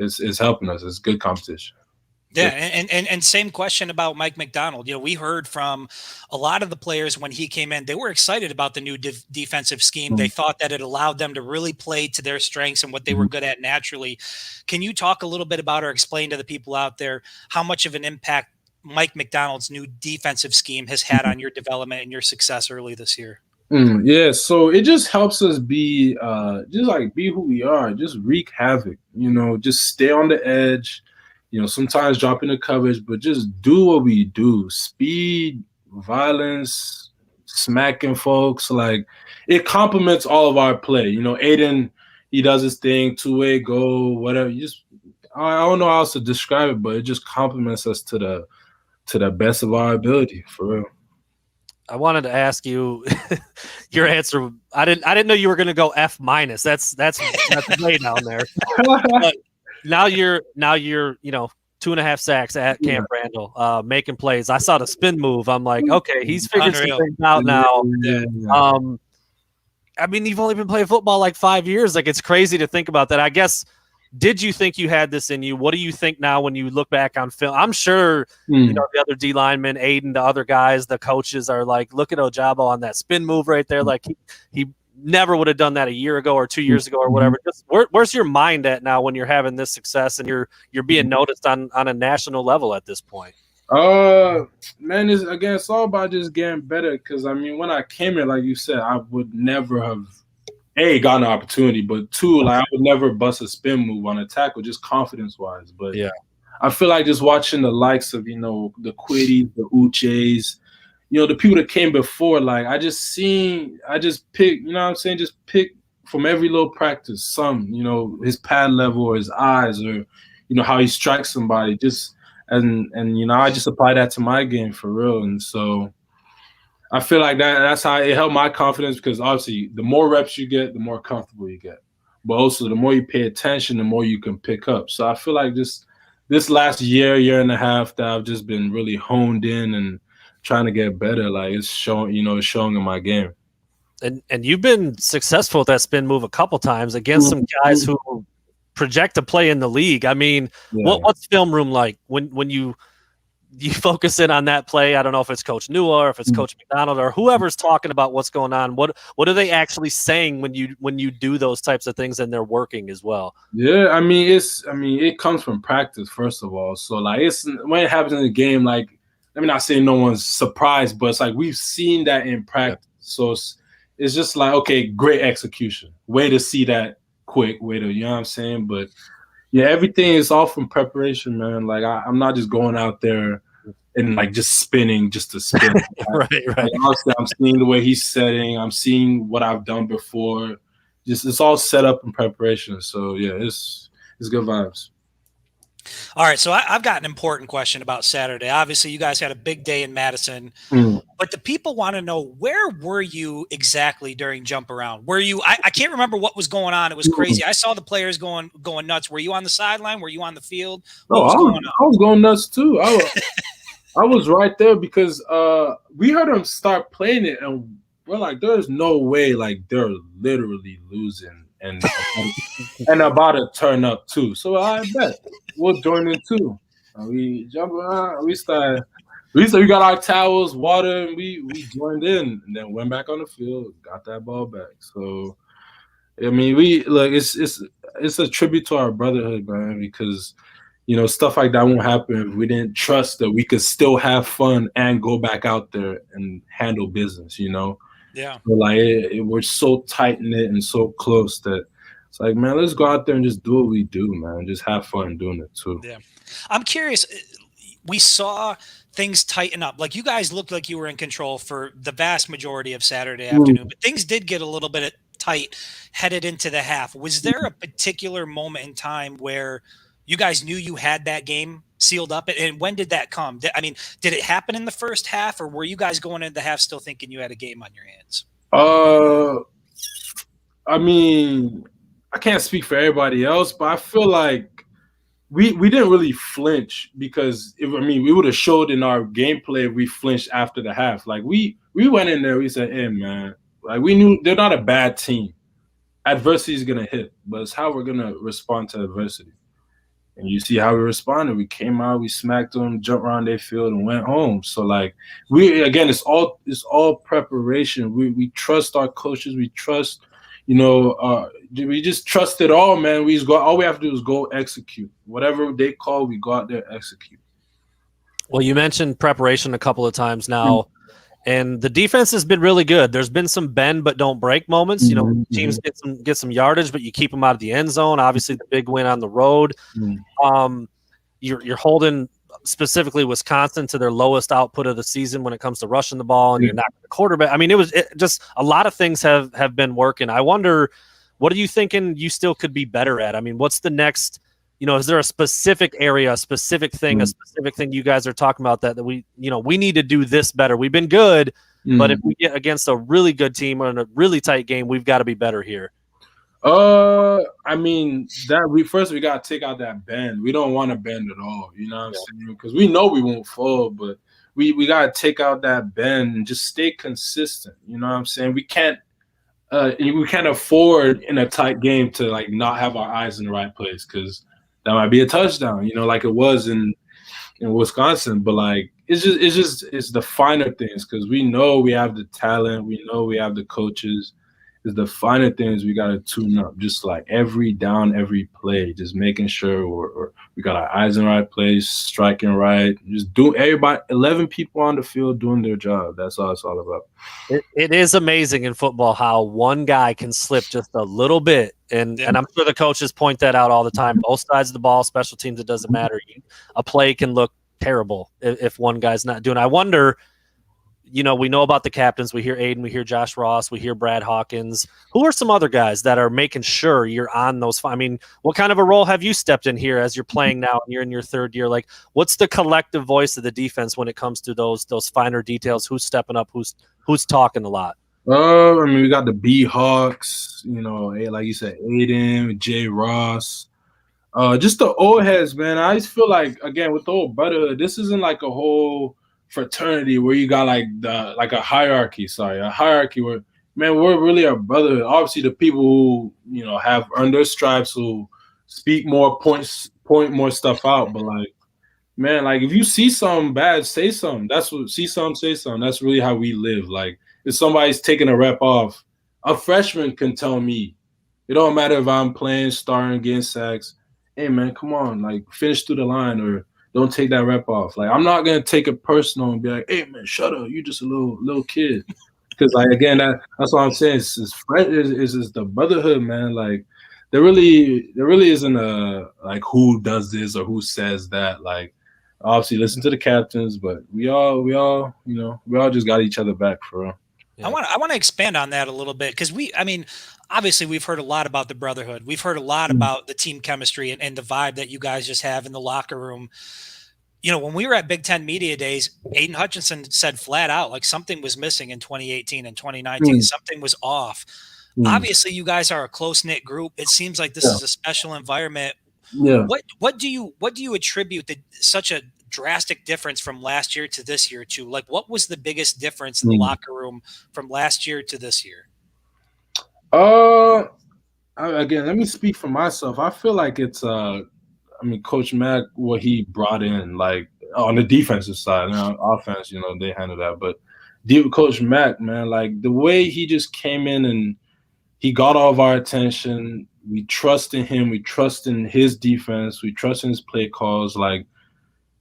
it's helping us. It's good competition. Yeah, and same question about Mike McDonald. You know, we heard from a lot of the players when he came in, they were excited about the new defensive scheme. They thought that it allowed them to really play to their strengths and what they were good at naturally. Can you talk a little bit about, or explain to the people out there, how much of an impact Mike McDonald's new defensive scheme has had on your development and your success early this year? Yeah, so it just helps us be who we are, just wreak havoc, you know, just stay on the edge, you know, sometimes drop into coverage, but just do what we do. Speed, violence, smacking folks, like it complements all of our play. You know, Aiden, he does his thing, 2-way goal, whatever. I don't know how else to describe it, but it just complements us to the best of our ability, for real. I wanted to ask you your answer. I didn't know you were going to go F-. That's way down there. But now you're 2.5 sacks at Camp Randall, making plays. I saw the spin move. I'm like, okay, he's figured some things out now. I mean, you've only been playing football like 5 years. Like, it's crazy to think about that. I guess, did you think you had this in you? What do you think now when you look back on film? I'm sure you know the other D linemen, Aiden, the other guys, the coaches are like, look at Ojabo on that spin move right there. Like he never would have done that a year ago or 2 years ago or whatever. Just where's your mind at now when you're having this success and you're being noticed on a national level at this point? Man, it's all about just getting better. Because I mean, when I came here, like you said, I would never have gotten an opportunity, but 2, like I would never bust a spin move on a tackle, just confidence wise. But yeah, I feel like just watching the likes of, you know, the Quiddies, the Uches, you know, the people that came before, like I just pick, you know what I'm saying, just pick from every little practice, some, you know, his pad level or his eyes, or, you know, how he strikes somebody, and you know, I just apply that to my game for real. And so I feel like that's how it helped my confidence, because obviously the more reps you get, the more comfortable you get. But also the more you pay attention, the more you can pick up. So I feel like just this last year and a half that I've just been really honed in and trying to get better. Like it's showing, it's showing in my game. And you've been successful with that spin move a couple times against some guys who project to play in the league. I mean, what's film room like when you focus in on that play? I don't know if it's Coach Nua or if it's Coach McDonald or whoever's talking about what's going on. What are they actually saying when you do those types of things and they're working as well? Yeah, I mean, it comes from practice, first of all. So like it's when it happens in the game, like let me not say no one's surprised, but it's like we've seen that in practice. Yeah. So it's just like, okay, great execution. Way to see that quick, way to, you know what I'm saying? But yeah, everything is all from preparation, man. Like I'm not just going out there and like just spinning just to spin. right. Like, honestly, I'm seeing the way he's setting. I'm seeing what I've done before. Just it's all set up in preparation. So yeah, it's good vibes. All right, so I've got an important question about Saturday. Obviously, you guys had a big day in Madison, but the people want to know, where were you exactly during jump around? Were you? I can't remember what was going on. It was crazy. I saw the players going nuts. Were you on the sideline? Were you on the field? I was going nuts too. I was right there because we heard them start playing it, and we're like, there's no way, like they're literally losing and about to turn up too. So I bet we'll join in too. We jump around. We got our towels, water, and we joined in, and then went back on the field, got that ball back. So I mean, it's a tribute to our brotherhood, man, because stuff like that won't happen if we didn't trust that we could still have fun and go back out there and handle business, Yeah. So like we're so tight knit and so close that it's like, man, let's go out there and just do what we do, man. Just have fun doing it too. Yeah. I'm curious. We saw things tighten up. Like you guys looked like you were in control for the vast majority of Saturday afternoon, but things did get a little bit tight headed into the half. Was there a particular moment in time where you guys knew you had that game sealed up? And when did that come? Did it happen in the first half, or were you guys going into the half still thinking you had a game on your hands? I mean, I can't speak for everybody else, but I feel like we didn't really flinch because we would have showed in our gameplay if we flinched after the half. Like we went in there, we said, hey man, like we knew they're not a bad team. Adversity is gonna hit, but it's how we're gonna respond to adversity. And you see how we responded. We came out, we smacked them, jumped around their field, and went home. So like it's all preparation. We trust our coaches. We trust, we just trust it all, man. All we have to do is go execute. Whatever they call, we go out there execute. Well, you mentioned preparation a couple of times now. And the defense has been really good. There's been some bend but don't break moments. Teams get some yardage, but you keep them out of the end zone. Obviously, the big win on the road. You're holding specifically Wisconsin to their lowest output of the season when it comes to rushing the ball, and you're not the quarterback. I mean, just a lot of things have been working. I wonder, what are you thinking you still could be better at? I mean, what's the next? Is there a specific area, a specific thing you guys are talking about that we need to do this better? We've been good, but if we get against a really good team or in a really tight game, we've got to be better here. We got to take out that bend. We don't want to bend at all. You know what I'm saying? Because we know we won't fall, but we got to take out that bend and just stay consistent. You know what I'm saying? We can't afford in a tight game to like not have our eyes in the right place, because that might be a touchdown, like it was in Wisconsin. But like it's the finer things, because we know we have the talent, we know we have the coaches. It's the finer things we got to tune up, just like every down, every play, just making sure we got our eyes in the right place, striking right, just do everybody, 11 people on the field doing their job. That's all it's all about. It is amazing in football how one guy can slip just a little bit. And I'm sure the coaches point that out all the time. Both sides of the ball, special teams, it doesn't matter. A play can look terrible if one guy's not doing it. I wonder, we know about the captains. We hear Aiden, we hear Josh Ross, we hear Brad Hawkins. Who are some other guys that are making sure you're on those? I mean, what kind of a role have you stepped in here as you're playing now and you're in your third year? Like, what's the collective voice of the defense when it comes to those finer details? Who's stepping up? Who's talking a lot? We got the B Hawks, like you said, Aiden, Jay Ross. Just the old heads, man. I just feel like, again, with the old brotherhood, this isn't like a whole fraternity where you got like a hierarchy. Sorry, a hierarchy where, man, we're really a brotherhood. Obviously, the people who have earned their stripes, who speak more, point more stuff out. But like, man, like if you see something bad, say something. See something, say something. That's really how we live. Like if somebody's taking a rep off, a freshman can tell me. It don't matter if I'm playing, starting, getting sacks. Hey man, come on, like finish through the line or don't take that rep off. Like I'm not gonna take it personal and be like, hey man, shut up, you just a little kid. Because like again, that's what I'm saying. It's the brotherhood, man. Like there really isn't a like who does this or who says that. Like obviously listen to the captains, but we all just got each other back for real. Yeah. I want to expand on that a little bit because obviously we've heard a lot about the brotherhood. We've heard a lot about the team chemistry and the vibe that you guys just have in the locker room. When we were at Big Ten Media Days, Aiden Hutchinson said flat out, like something was missing in 2018 and 2019. Something was off. Obviously, you guys are a close-knit group. It seems like this is a special environment. Yeah. What do you attribute such a drastic difference from last year to this year to? Like, what was the biggest difference in the locker room from last year to this year? Again, let me speak for myself. I feel like it's Coach Mack, what he brought in, like on the defensive side, offense, they handle that. But Coach Mack, man, like the way he just came in and he got all of our attention. We trust in him. We trust in his defense. We trust in his play calls. Like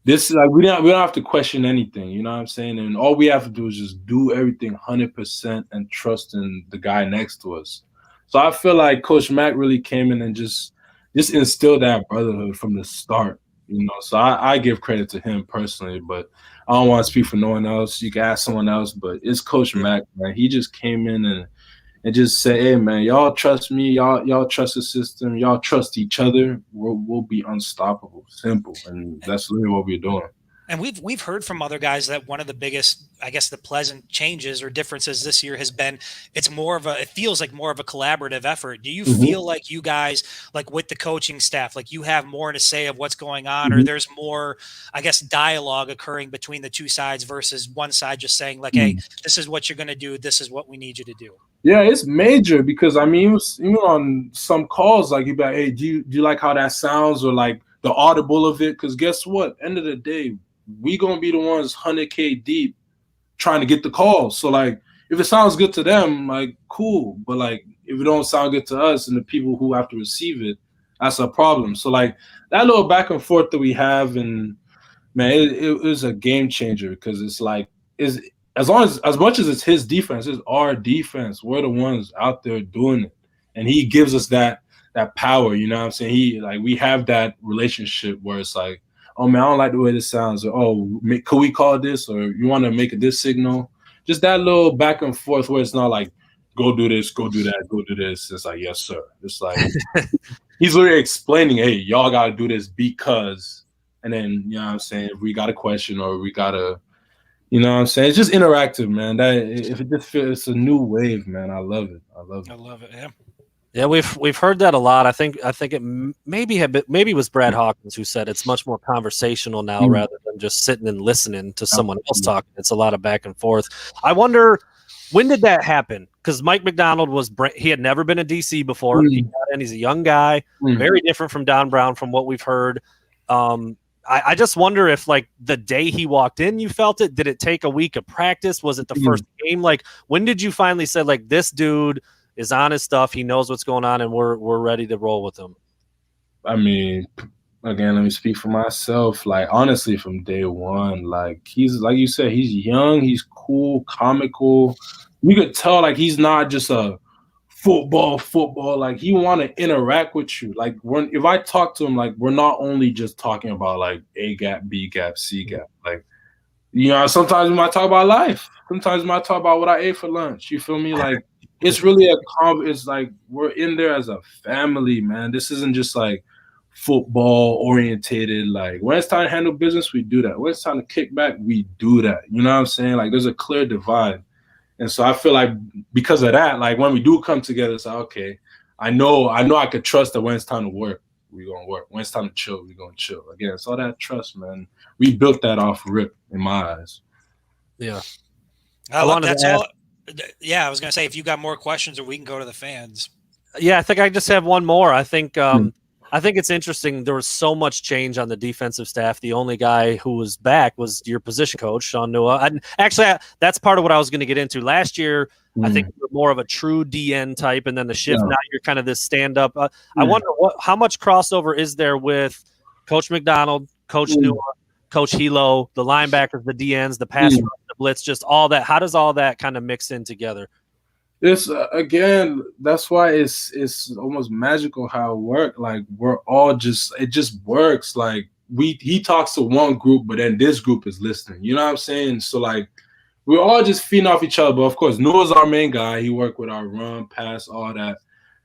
this is like we don't have to question anything. You know what I'm saying? And all we have to do is just do everything 100% and trust in the guy next to us. So I feel like Coach Mack really came in and just instilled that brotherhood from the start. So I give credit to him personally, but I don't want to speak for no one else. You can ask someone else, but it's Coach Mack, man. He just came in and just say, hey, man, y'all trust me. Y'all trust the system. Y'all trust each other. We'll be unstoppable. Simple. And that's really what we're doing. And we've heard from other guys that one of the biggest, I guess, the pleasant changes or differences this year has been it feels like more of a collaborative effort. Do you feel like you guys, like with the coaching staff, like you have more to say of what's going on, or there's more, I guess, dialogue occurring between the two sides versus one side just saying like, hey, this is what you're going to do. This is what we need you to do. Yeah, it's major because even on some calls, like you'd be like, hey, do you like how that sounds, or like the audible of it? Because guess what? End of the day, we gonna be the ones 100K deep trying to get the calls. So like, if it sounds good to them, like cool. But like, if it don't sound good to us and the people who have to receive it, that's a problem. So like that little back and forth that we have, and man, it was a game changer because it's like as much as it's his defense, it's our defense. We're the ones out there doing it, and he gives us that power. You know what I'm saying? We have that relationship where it's like, oh man, I don't like the way this sounds, or oh, could we call this, or you want to make this signal? Just that little back and forth where it's not like, go do this, go do that, go do this. It's like, yes sir. It's like he's literally explaining, hey, y'all got to do this because, and then you know what I'm saying, if we got a question or we got to, you know what I'm saying, it's just interactive, man. It's a new wave, man. I love it. I love it. Yeah. Yeah, we've heard that a lot. I think it maybe it was Brad Hawkins who said it's much more conversational now rather than just sitting and listening to someone else talking. It's a lot of back and forth. I wonder, when did that happen? Because Mike McDonald he had never been a DC before. He got in, he's a young guy, very different from Don Brown from what we've heard. I just wonder if like the day he walked in, you felt it. Did it take a week of practice? Was it the first game? Like when did you finally say like this dude is on his stuff, he knows what's going on, and we're ready to roll with him? I mean, again, let me speak for myself. Like honestly, from day one, like he's, like you said, he's young, he's cool, comical. You could tell like he's not just a football. Like he want to interact with you. Like if I talk to him, like we're not only just talking about like A gap, B gap, C gap. Like, sometimes we might talk about life. Sometimes we might talk about what I ate for lunch. You feel me? Like it's really it's like we're in there as a family, man. This isn't just like football orientated. Like when it's time to handle business, we do that. When it's time to kick back, we do that. You know what I'm saying? Like there's a clear divide. And so I feel like because of that, like when we do come together, it's like, okay, I know I could trust that when it's time to work, we're going to work. When it's time to chill, we're going to chill. Again, it's all that trust, man. We built that off rip in my eyes. Yeah. That's all. Yeah, I was going to say, if you got more questions, or we can go to the fans. Yeah, I think I just have one more. I think it's interesting. There was so much change on the defensive staff. The only guy who was back was your position coach, Sean Nua. And actually, that's part of what I was going to get into. Last year, I think you're more of a true DN type, and then the shift, now you're kind of this stand-up. I wonder how much crossover is there with Coach McDonald, Coach Nua, Coach Hilo, the linebackers, the DNs, the pass rush, the blitz, just all that. How does all that kind of mix in together? It's again, that's why it's almost magical how it works. Like we're all it just works. Like he talks to one group, but then this group is listening. You know what I'm saying? So like we're all just feeding off each other. But of course, Noah's our main guy. He worked with our run, pass, all that.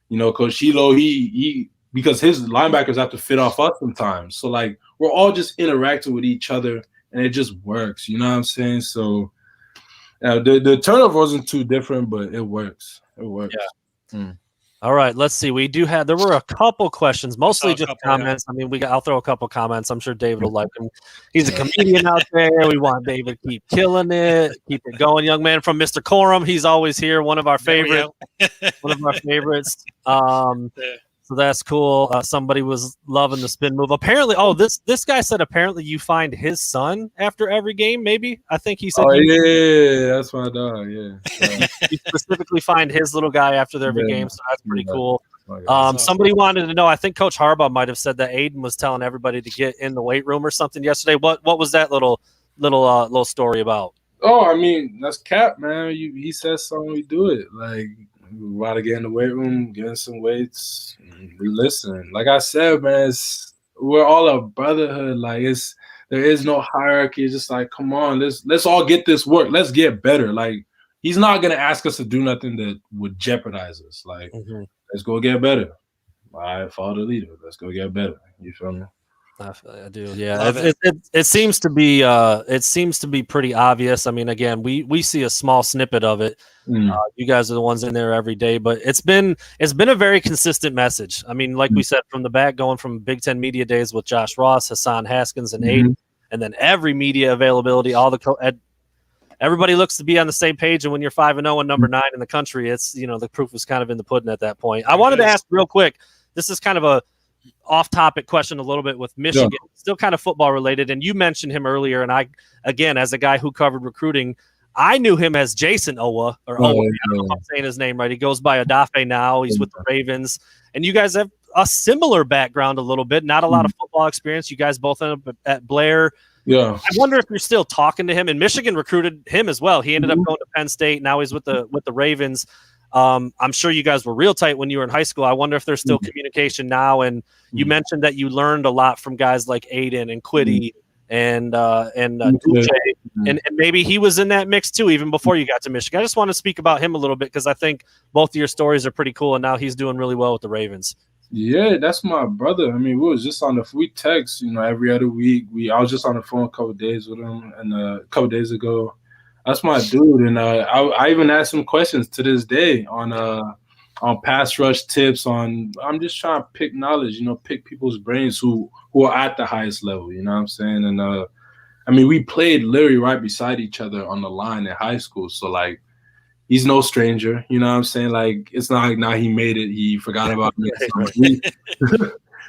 You know, Coach Hilo, he because his linebackers have to fit off us sometimes. So like we're all just interacting with each other, and it just works. You know what I'm saying? So. The turnover wasn't too different, but it works. It works. Yeah. All right, let's see. There were a couple questions, mostly just comments. Yeah. I mean, I'll throw a couple comments. I'm sure David will like them. He's a comedian out there. We want David to keep killing it, keep it going. Young man from Mr. Corum. He's always here. One of our favorites. One of our favorites. So that's cool. Somebody was loving the spin move. Apparently, this guy said apparently you find his son after every game. Maybe I think he said. Oh yeah, that's my dog. Yeah, you specifically find his little guy after every game, so that's pretty cool. Somebody wanted to know. I think Coach Harbaugh might have said that Aiden was telling everybody to get in the weight room or something yesterday. What was that little story about? Oh, I mean that's cap, man. He says something, we do it. Like. We gotta get in the weight room, get in some weights, we listen. Like I said, man, we're all a brotherhood. Like there is no hierarchy. It's just like, come on, let's all get this work. Let's get better. Like he's not gonna ask us to do nothing that would jeopardize us. Like let's go get better. All right, follow the leader. Let's go get better. You feel me? I do. Yeah, it seems to be pretty obvious. I mean, again, we see a small snippet of it. You guys are the ones in there every day, but it's been a very consistent message. I mean, like we said from the back, going from Big Ten Media Days with Josh Ross, Hassan Haskins, and Aiden, and then every media availability, everybody looks to be on the same page. And when you're 5-0 and number 9 in the country, it's the proof is kind of in the pudding at that point. I wanted to ask real quick. This is kind of a off-topic question a little bit with Michigan, still kind of football related. And you mentioned him earlier, and I, again, as a guy who covered recruiting, I knew him as Jason Owa, or Owa. I don't know if I'm saying his name right. He goes by Adafe now. He's with the Ravens. And you guys have a similar background a little bit, not a lot of football experience. You guys both ended up at Blair. Yeah. I wonder if you're still talking to him. And Michigan recruited him as well. He ended up going to Penn State. Now he's with the Ravens. I'm sure you guys were real tight when you were in high school. I wonder if there's still communication now. And you mentioned that you learned a lot from guys like Aiden and Quiddy and Duche, and maybe he was in that mix too, even before you got to Michigan. I just want to speak about him a little bit because I think both of your stories are pretty cool, and now he's doing really well with the Ravens. Yeah, that's my brother. I mean, we was just we text, every other week. I was just on the phone a couple of days with him, and a couple of days ago. That's my dude, and I even asked him questions to this day on pass rush tips. I'm just trying to pick knowledge, pick people's brains who are at the highest level. You know what I'm saying? And I mean, we played literally right beside each other on the line in high school, so like he's no stranger. You know what I'm saying? Like it's not like now he made it, he forgot about me.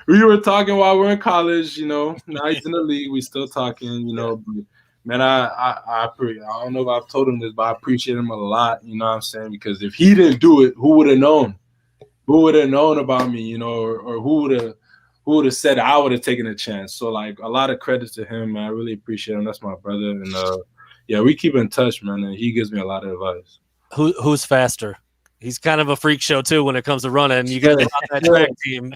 We were talking while we we're in college. Now he's in the league. We still talking. But, man, I don't know if I've told him this, but I appreciate him a lot, you know what I'm saying? Because if he didn't do it, who would have known? Who would have known about me, or who would have said I would have taken a chance? So, like, a lot of credit to him, man. I really appreciate him. That's my brother. And, we keep in touch, man, and he gives me a lot of advice. Who's faster? He's kind of a freak show, too, when it comes to running. You guys are on that track team.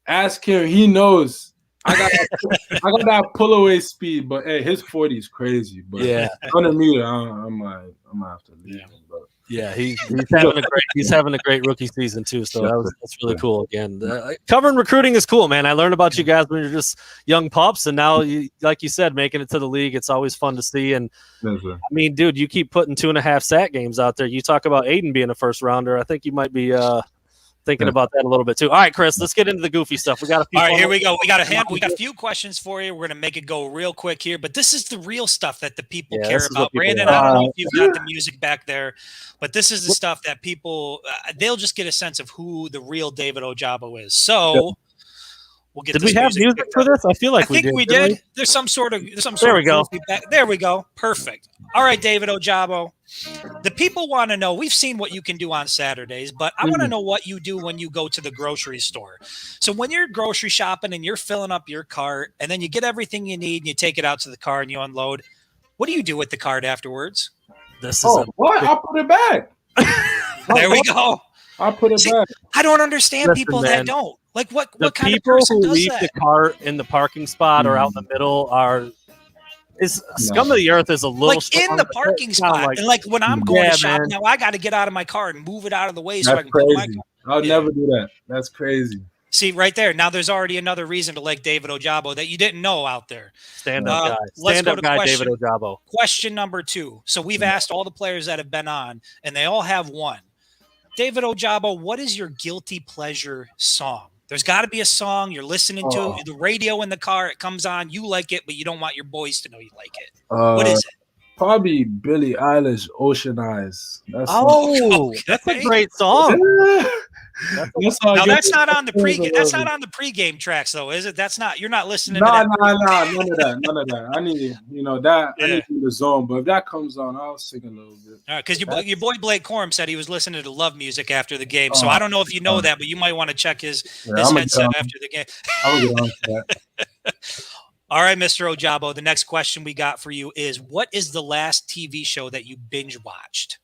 Ask him. He knows. I got that pull away speed, but hey, his 40 is crazy. But under me, I'm gonna have to leave him. But. Yeah, he's having a great rookie season too. So that's really cool. Again, covering recruiting is cool, man. I learned about you guys when you're just young pups, and now, like you said, making it to the league. It's always fun to see. And I mean, dude, you keep putting 2.5 sack games out there. You talk about Aiden being a first rounder. I think you might be. thinking about that a little bit too. All right, Chris, let's get into the goofy stuff. We got a few. All right, here we go. We got a few questions for you. We're gonna make it go real quick here, but this is the real stuff that the people care about. Brandon, I don't know if you've got the music back there, but this is the stuff that people they'll just get a sense of who the real David Ojabo is. So we'll get. Did we have music for this? I feel like I think we did. There's some sort of There we go. There we go. Perfect. All right, David Ojabo. The people want to know, we've seen what you can do on Saturdays, but I want to know what you do when you go to the grocery store. So when you're grocery shopping and you're filling up your cart and then you get everything you need and you take it out to the car and you unload, what do you do with the cart afterwards? What? I put it back. There we go. I put it back. I don't understand people that don't. Like what kind of person does that? The people who leave the cart in the parking spot or out in the middle scum of the earth is a little like in the parking spot. And like when I'm going to shop now, I got to get out of my car and move it out of the way so I can put my car. I'll never do that. That's crazy. See, right there. Now there's already another reason to like David Ojabo that you didn't know out there. Stand-up guy. Stand-up guy, David Ojabo. Question number 2. So we've asked all the players that have been on, and they all have one. David Ojabo, what is your guilty pleasure song? There's got to be a song you're listening to, the radio in the car, it comes on, you like it, but you don't want your boys to know you like it. What is it? Probably Billie Eilish, Ocean Eyes. That's a great song. That's not on the pregame. That's not on the pregame tracks, though, is it? That's not. You're not listening. No, none of that. I need, that. I need the zone. But if that comes on, I'll sing a little bit. All right, because your boy Blake Corum said he was listening to Love Music after the game. So I don't know if you know that, but you might want to check his headset after the game. I'll get on to that. All right, Mr. Ojabo. The next question we got for you is: what is the last TV show that you binge watched?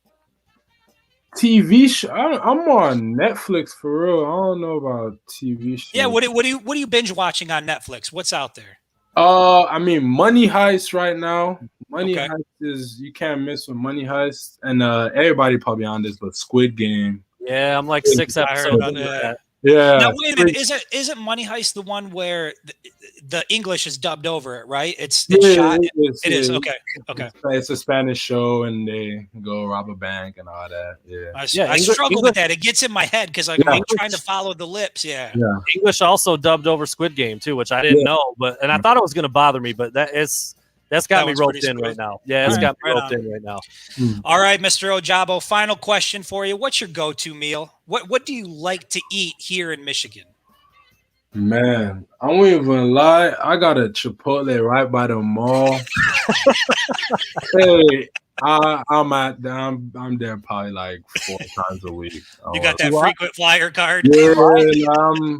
TV show? I'm on Netflix for real. I don't know about TV shows. Yeah, what are you binge watching on Netflix? What's out there? I mean, Money Heist right now. Money Heist is, you can't miss with Money Heist, and everybody probably on this, but Squid Game. Yeah, I'm like 6 episodes on that. Yeah. Now wait a minute. Isn't Money Heist the one where the English is dubbed over it? Right? It's shot. It is. Okay. It's a Spanish show, and they go rob a bank and all that. Yeah. I struggle with that. It gets in my head because I'm trying to follow the lips. Yeah. English also dubbed over Squid Game too, which I didn't know, and I thought it was going to bother me, but that's got me roped in right now. Yeah, it's got me roped in right now. All right, Mr. Ojabo, final question for you. What's your go-to meal? What do you like to eat here in Michigan? Man, I won't even lie. I got a Chipotle right by the mall. Hey, I'm there probably like 4 times a week. You got that frequent flyer card? Yeah,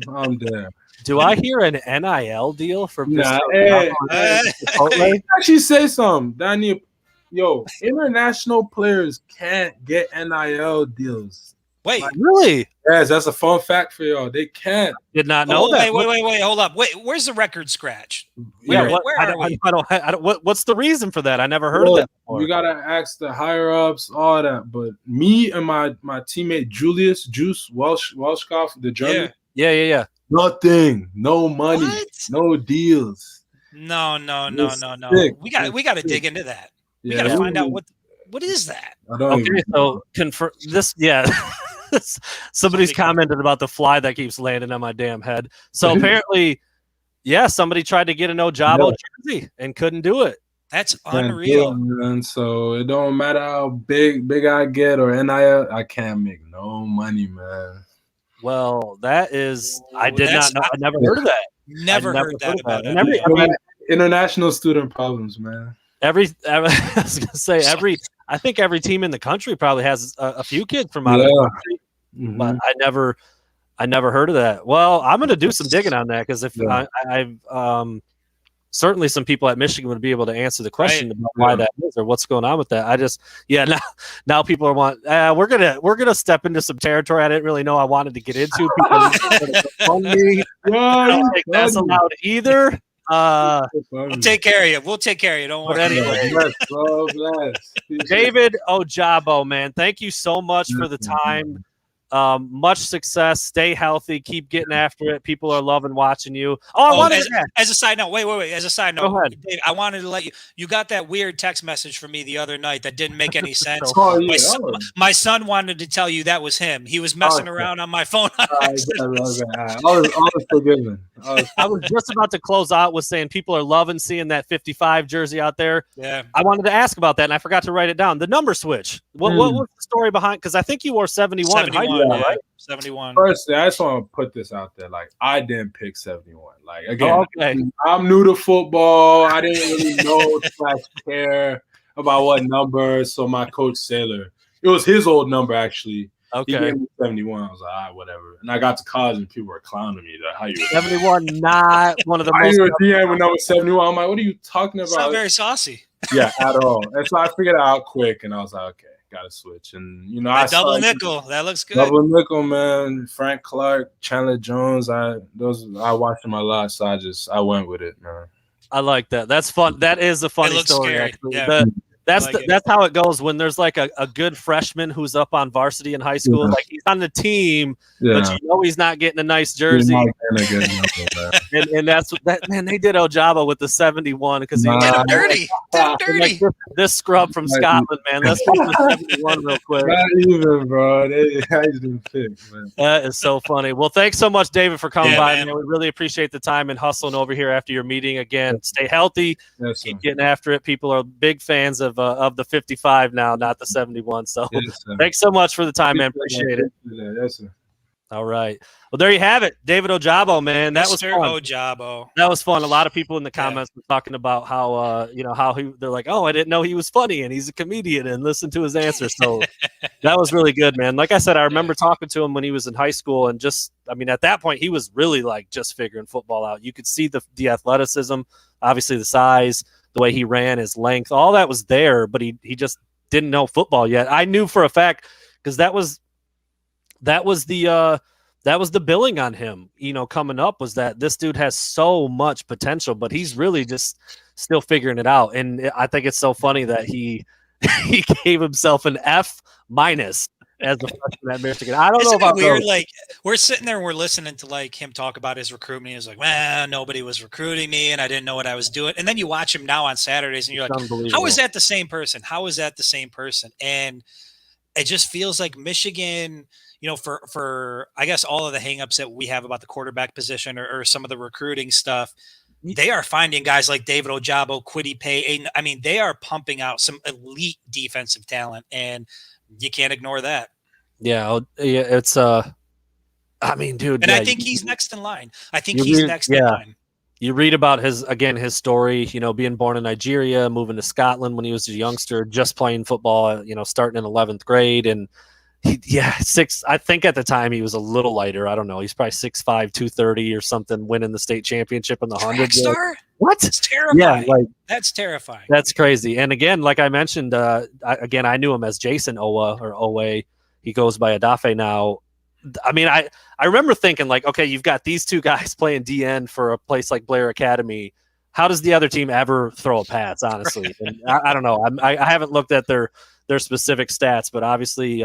I'm there. Do I hear an NIL deal for Chipotle? Actually, say something, Daniel. Yo, international players can't get NIL deals. Wait, really? Yes, that's a fun fact for y'all. They can't. Did not know that. Wait, hold up. Wait, where's the record scratch? Yeah, what's the reason for that? I never heard of that before. You gotta ask the higher ups, all that. But me and my teammate Julius Welshkoff, the German. Yeah. Nothing, no money, no deals. No. We got to dig into that. We got to find out what is that. So confirm this. Yeah, somebody's commented about the fly that keeps landing on my damn head. So apparently, somebody tried to get an Ojabo jersey and couldn't do it. That's unreal. And so it don't matter how big I get or NIL, I can't make no money, man. Well, that is, I did not know. I never heard of that. Never heard that about it. International student problems, man. I was gonna say I think every team in the country probably has a few kids from out of the country, but I never heard of that. Well, I'm gonna do some digging on that because I've certainly some people at Michigan would be able to answer the question about why that is or what's going on with that. I just now people are we're gonna step into some territory I didn't really know I wanted to get into. People I don't think that's allowed either. We'll take care of you. Don't worry. Anyway, David Ojabo, man, thank you so much for the time. Much success. Stay healthy. Keep getting after it. People are loving watching you. Oh, as a side note, wait. As a side note, Go ahead. Dave, I wanted to let you got that weird text message from me the other night that didn't make any sense. Oh, yeah. My son wanted to tell you that was him. He was messing around on my phone. I was forgiven. I was just about to close out with saying people are loving seeing that 55 jersey out there. Yeah. I wanted to ask about that, and I forgot to write it down. The number switch. What was the story behind? Because I think you wore 71 in high school, right? 71. Firstly, I just want to put this out there. Like, I didn't pick 71. Like, again, I'm new to football. I didn't really know / care about what number. So my coach Sailor, it was his old number actually. Okay. He gave me 71. I was like, all right, whatever. And I got to college and people were clowning me. Like, how you 71? Not one of the most. most. I DM with number 71. I'm like, what are you talking about? It's not very saucy. Yeah, at all. And so I figured it out quick, and I was like, okay, got to switch. And I double nickel. That looks good. Double nickel, man. Frank Clark, Chandler Jones. I watched them a lot, so I went with it, man. I like that. That's fun. That is a funny story. Scary. Actually. Yeah. That's how it goes when there's like a good freshman who's up on varsity in high school. Like he's on the team, but you know he's not getting a nice jersey. And that's that man. They did Ojabo with the 71 because he was dirty. Like this scrub from Scotland, man. Let's put the 71 real quick. Not even, bro. They didn't fit, man. That is so funny. Well, thanks so much, David, for coming by. Man. We really appreciate the time and hustling over here after your meeting. Again, stay healthy. Yes, keep getting after it. People are big fans of the 55 now, not the 71. So thanks so much for the time, man. Appreciate it. Yes, sir. All right. Well, there you have it. David Ojabo, man. That was fun. Ojabo. That was fun. A lot of people in the comments were talking about how, they're like, oh, I didn't know he was funny and he's a comedian and listen to his answers. So that was really good, man. Like I said, I remember talking to him when he was in high school and at that point, he was really like just figuring football out. You could see the athleticism, obviously the size, the way he ran, his length, all that was there, but he just didn't know football yet. I knew for a fact because that was the billing on him, coming up was that this dude has so much potential, but he's really just still figuring it out. And I think it's so funny that he gave himself an F- as a freshman at Michigan. I don't know about weird. Those. Like we're sitting there and we're listening to like him talk about his recruitment. He's like, "Man, nobody was recruiting me, and I didn't know what I was doing." And then you watch him now on Saturdays, and you're like, "How is that the same person? How is that the same person?" And it just feels like Michigan. For I guess all of the hangups that we have about the quarterback position or some of the recruiting stuff, they are finding guys like David Ojabo, Kwity Paye. I mean, they are pumping out some elite defensive talent, and you can't ignore that. Yeah, it's dude. And I think he's next in line. I think he's next in line. You read about his story, being born in Nigeria, moving to Scotland when he was a youngster, just playing football, starting in 11th grade. And I think at the time he was a little lighter. I don't know. He's probably 6'5", 230 or something, winning the state championship in the 100. Star? What? It's terrifying. Yeah, that's terrifying. That's crazy. And again, like I mentioned, I knew him as Jason Owa or Owe. He goes by Adafe now. I mean, I remember thinking like, okay, you've got these two guys playing DN for a place like Blair Academy. How does the other team ever throw a pass, honestly? And I don't know. I haven't looked at their specific stats, but obviously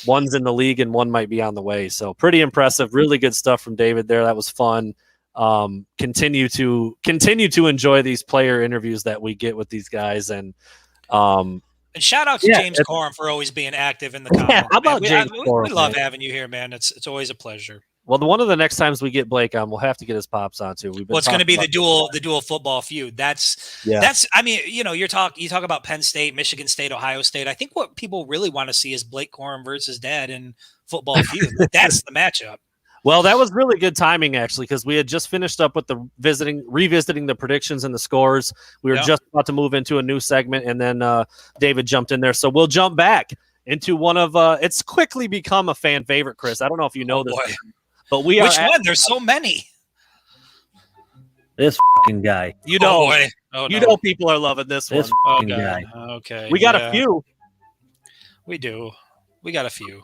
one's in the league and one might be on the way. So pretty impressive. Really good stuff from David there. That was fun. Continue to enjoy these player interviews that we get with these guys. And shout out to James Corum for always being active in the comments. Yeah, how about James Corum? We love having you here, man. It's always a pleasure. Well, one of the next times we get Blake on, we'll have to get his pops on too. It's going to be the dual football feud. That's. I mean, you talk about Penn State, Michigan State, Ohio State. I think what people really want to see is Blake Corum versus Dad in football feud. That's the matchup. Well, that was really good timing actually, because we had just finished up with revisiting the predictions and the scores. We were just about to move into a new segment, and then David jumped in there. So we'll jump back into one of it's quickly become a fan favorite, Chris. I don't know if you know this. But which one? There's so many. This fucking guy. know people are loving this one. Fucking guy. Okay. We got a few. We do. We got a few.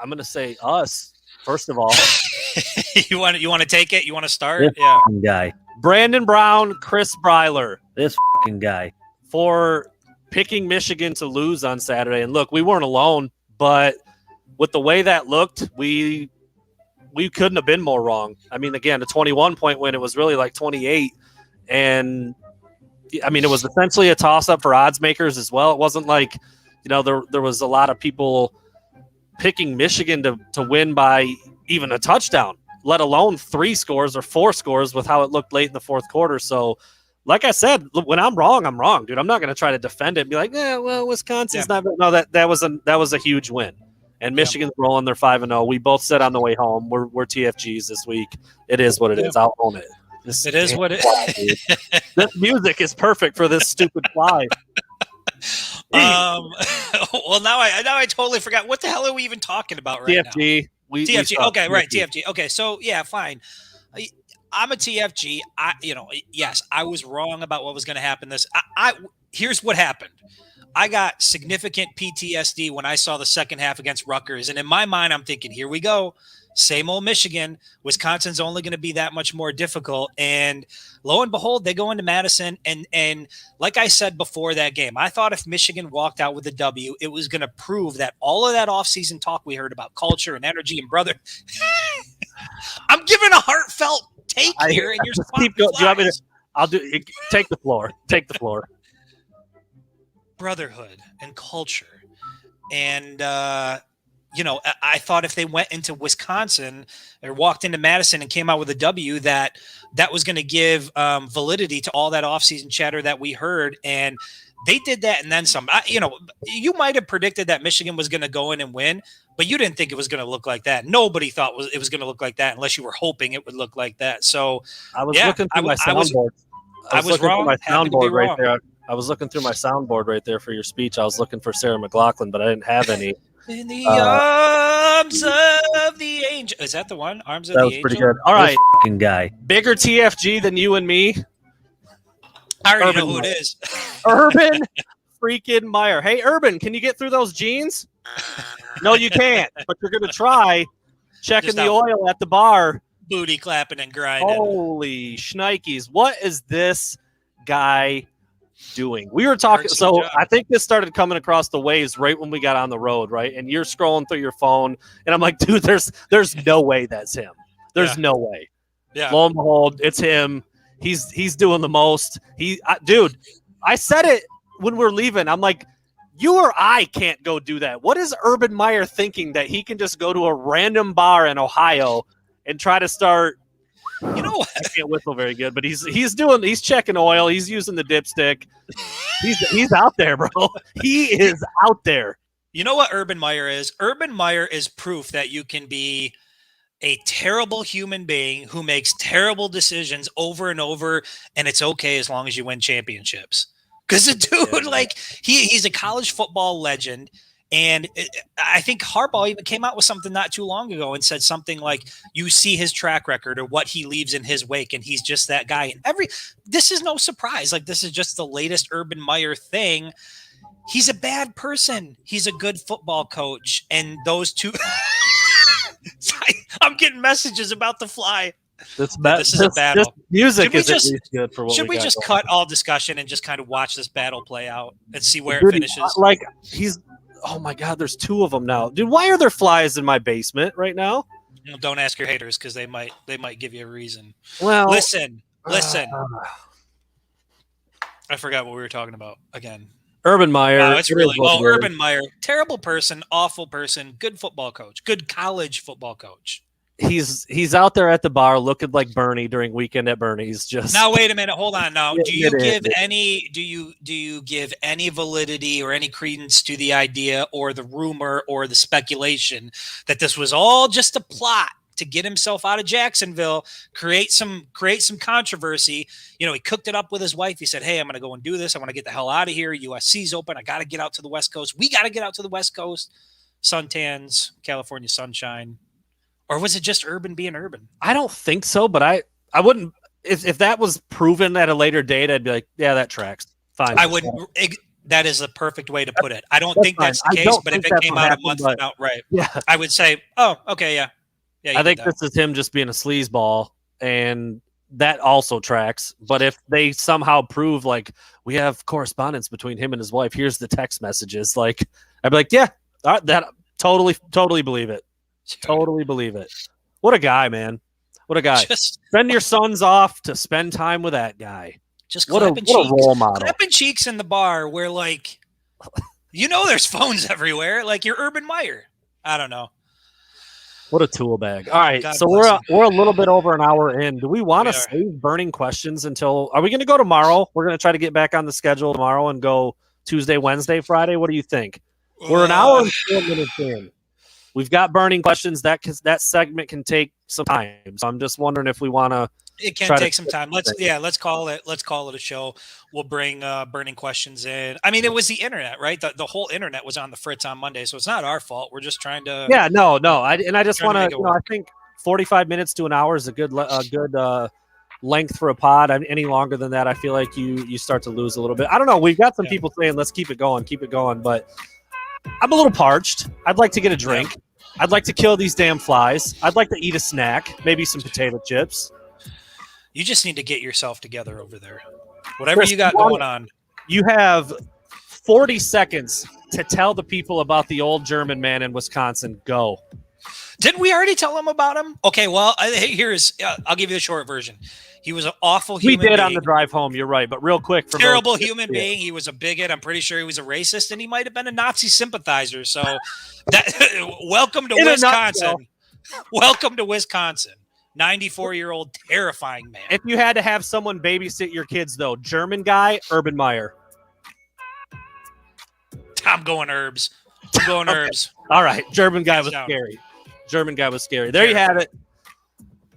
I'm gonna say us first of all. You want to take it? You want to start? This fucking guy. Brandon Brown, Chris Breiler. This fucking guy. For picking Michigan to lose on Saturday. And look, we weren't alone, but with the way that looked, we couldn't have been more wrong. I mean, again, a 21-point win, it was really like 28. And, I mean, it was essentially a toss-up for odds makers as well. It wasn't like, there was a lot of people picking Michigan to win by even a touchdown, let alone 3 scores or 4 scores with how it looked late in the fourth quarter. So, like I said, when I'm wrong, dude. I'm not going to try to defend it and be like, yeah, well, Wisconsin's not. No, that was a huge win. And Michigan's rolling. They're 5-0. We both said on the way home, we're TFGs this week. It is what it is. I'll own it. It is what it is. This music is perfect for this stupid fly. Well, now I totally forgot. What the hell are we even talking about right TFG. now? TFG. Okay, right. TFG. Okay, so yeah, fine. I'm a TFG. Yes, I was wrong about what was going to happen. Here's what happened. I got significant PTSD when I saw the second half against Rutgers. And in my mind, I'm thinking, here we go. Same old Michigan. Wisconsin's only going to be that much more difficult. And lo and behold, they go into Madison. And like I said before that game, I thought if Michigan walked out with a W, it was going to prove that all of that offseason talk we heard about culture and energy and brother. I'm giving a heartfelt take here. And you're keep going. Do you want me to? I'll do it. Take the floor. Take the floor. Brotherhood and culture. And, I thought if they went into Wisconsin or walked into Madison and came out with a W, that was going to give validity to all that offseason chatter that we heard. And they did that and then some. You might have predicted that Michigan was going to go in and win, but you didn't think it was going to look like that. Nobody thought it was going to look like that unless you were hoping it would look like that. So I was looking through my soundboard. I was wrong. My soundboard right there. I was looking through my soundboard right there for your speech. I was looking for Sarah McLachlan, but I didn't have any. In the arms of the angel. Is that the one? Arms of the angel? That was pretty good. All right. Fucking guy. Bigger TFG than you and me. I already know who it is. Urban freaking Meyer. Hey, Urban, can you get through those jeans? No, you can't, but you're going to try checking the oil at the bar. Booty clapping and grinding. Holy shnikes. What is this guy doing? We were talking, so I think this started coming across the waves right when we got on the road, right? And you're scrolling through your phone, and I'm like, dude, there's no way that's him. There's no way. Yeah. Lo and behold, it's him. He's doing the most. Dude, I said it when we're leaving. I'm like, you or I can't go do that. What is Urban Meyer thinking that he can just go to a random bar in Ohio and try to start? You know what? I can't whistle very good, but he's checking oil. He's using the dipstick. He's out there, bro. He is out there. You know what Urban Meyer is? Urban Meyer is proof that you can be a terrible human being who makes terrible decisions over and over, and it's okay as long as you win championships. Because the dude, he's a college football legend. And I think Harbaugh even came out with something not too long ago and said something like, you see his track record or what he leaves in his wake, and he's just that guy. And this is no surprise. This is just the latest Urban Meyer thing. He's a bad person. He's a good football coach. And those two, I'm getting messages about the fly. This is a battle. This music is at least good for what should we just cut all discussion and just kind of watch this battle play out and see where it finishes? Oh my God, there's 2 of them now. Dude, why are there flies in my basement right now? Don't ask your haters because they might give you a reason. Well, listen. I forgot what we were talking about again. Urban Meyer. Urban Meyer, terrible person, awful person, good football coach, good college football coach. He's out there at the bar looking like Bernie during Weekend at Bernie's. Just now, wait a minute, hold on. Now, do you give any validity or any credence to the idea or the rumor or the speculation that this was all just a plot to get himself out of Jacksonville, create some controversy? He cooked it up with his wife. He said, "Hey, I'm going to go and do this. I want to get the hell out of here. USC's open. I got to get out to the West Coast. We got to get out to the West Coast. Suntans, California sunshine." Or was it just Urban being Urban? I don't think so, but I wouldn't. If that was proven at a later date, I'd be like, yeah, that tracks. Fine. I wouldn't. That is the perfect way to put it. I don't think that's the case, but if it came out a month out, right? Yeah, I would say, oh, okay, yeah. I think this is him just being a sleazeball, and that also tracks. But if they somehow prove we have correspondence between him and his wife, here's the text messages. I'd be like, yeah, all right, Totally believe it. Totally believe it. What a guy, man. What a guy. Send your sons off to spend time with that guy. Just what a role model. Clapping cheeks in the bar where, like, there's phones everywhere. Like, you're Urban Meyer. I don't know. What a tool bag. All right, so we're a little bit over an hour in. Do we want to save burning questions until – are we going to go tomorrow? We're going to try to get back on the schedule tomorrow and go Tuesday, Wednesday, Friday. What do you think? We're an hour and 4 minutes in. We've got burning questions. That segment can take some time. So I'm just wondering if we want to – it can take some time. Let's call it a show. We'll bring burning questions in. I mean, it was the internet, right? The whole internet was on the fritz on Monday, so it's not our fault. We're just trying to. Yeah, no. I just want to. I think 45 minutes to an hour is a good length for a pod. Any longer than that, I feel like you start to lose a little bit. I don't know. We've got some people saying let's keep it going, but I'm a little parched. I'd like to get a drink. Yeah. I'd like to kill these damn flies. I'd like to eat a snack, maybe some potato chips. You just need to get yourself together over there. Whatever Chris, you got going on. You have 40 seconds to tell the people about the old German man in Wisconsin. Go. Didn't we already tell them about him? Okay, well, I'll give you the short version. He was an awful human being. We did on the drive home, you're right. But real quick. Terrible human being. He was a bigot. I'm pretty sure he was a racist, and he might have been a Nazi sympathizer. So welcome to Wisconsin. Welcome to Wisconsin. 94-year-old terrifying man. If you had to have someone babysit your kids, though, German guy, Urban Meyer. I'm going Herbs. Herbs. All right. German guy was scary. There you have it.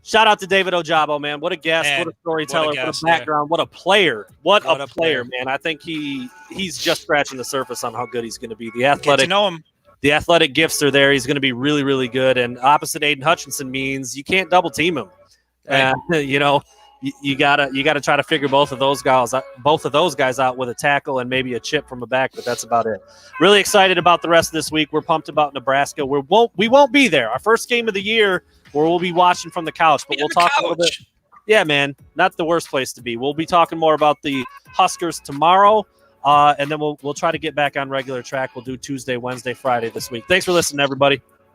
Shout out to David Ojabo, man. What a guest. What a storyteller. What a background. What a player. What a player, man. I think he's just scratching the surface on how good he's going to be. Get to know him. The athletic gifts are there. He's going to be really, really good. And opposite Aiden Hutchinson means you can't double team him. Right. You gotta try to figure both of those guys out with a tackle and maybe a chip from a back, but that's about it. Really excited about the rest of this week. We're pumped about Nebraska. We won't be there. Our first game of the year, where we'll be watching from the couch, but we'll talk a little bit. Yeah, man, not the worst place to be. We'll be talking more about the Huskers tomorrow. And then we'll try to get back on regular track. We'll do Tuesday, Wednesday, Friday this week. Thanks for listening, everybody.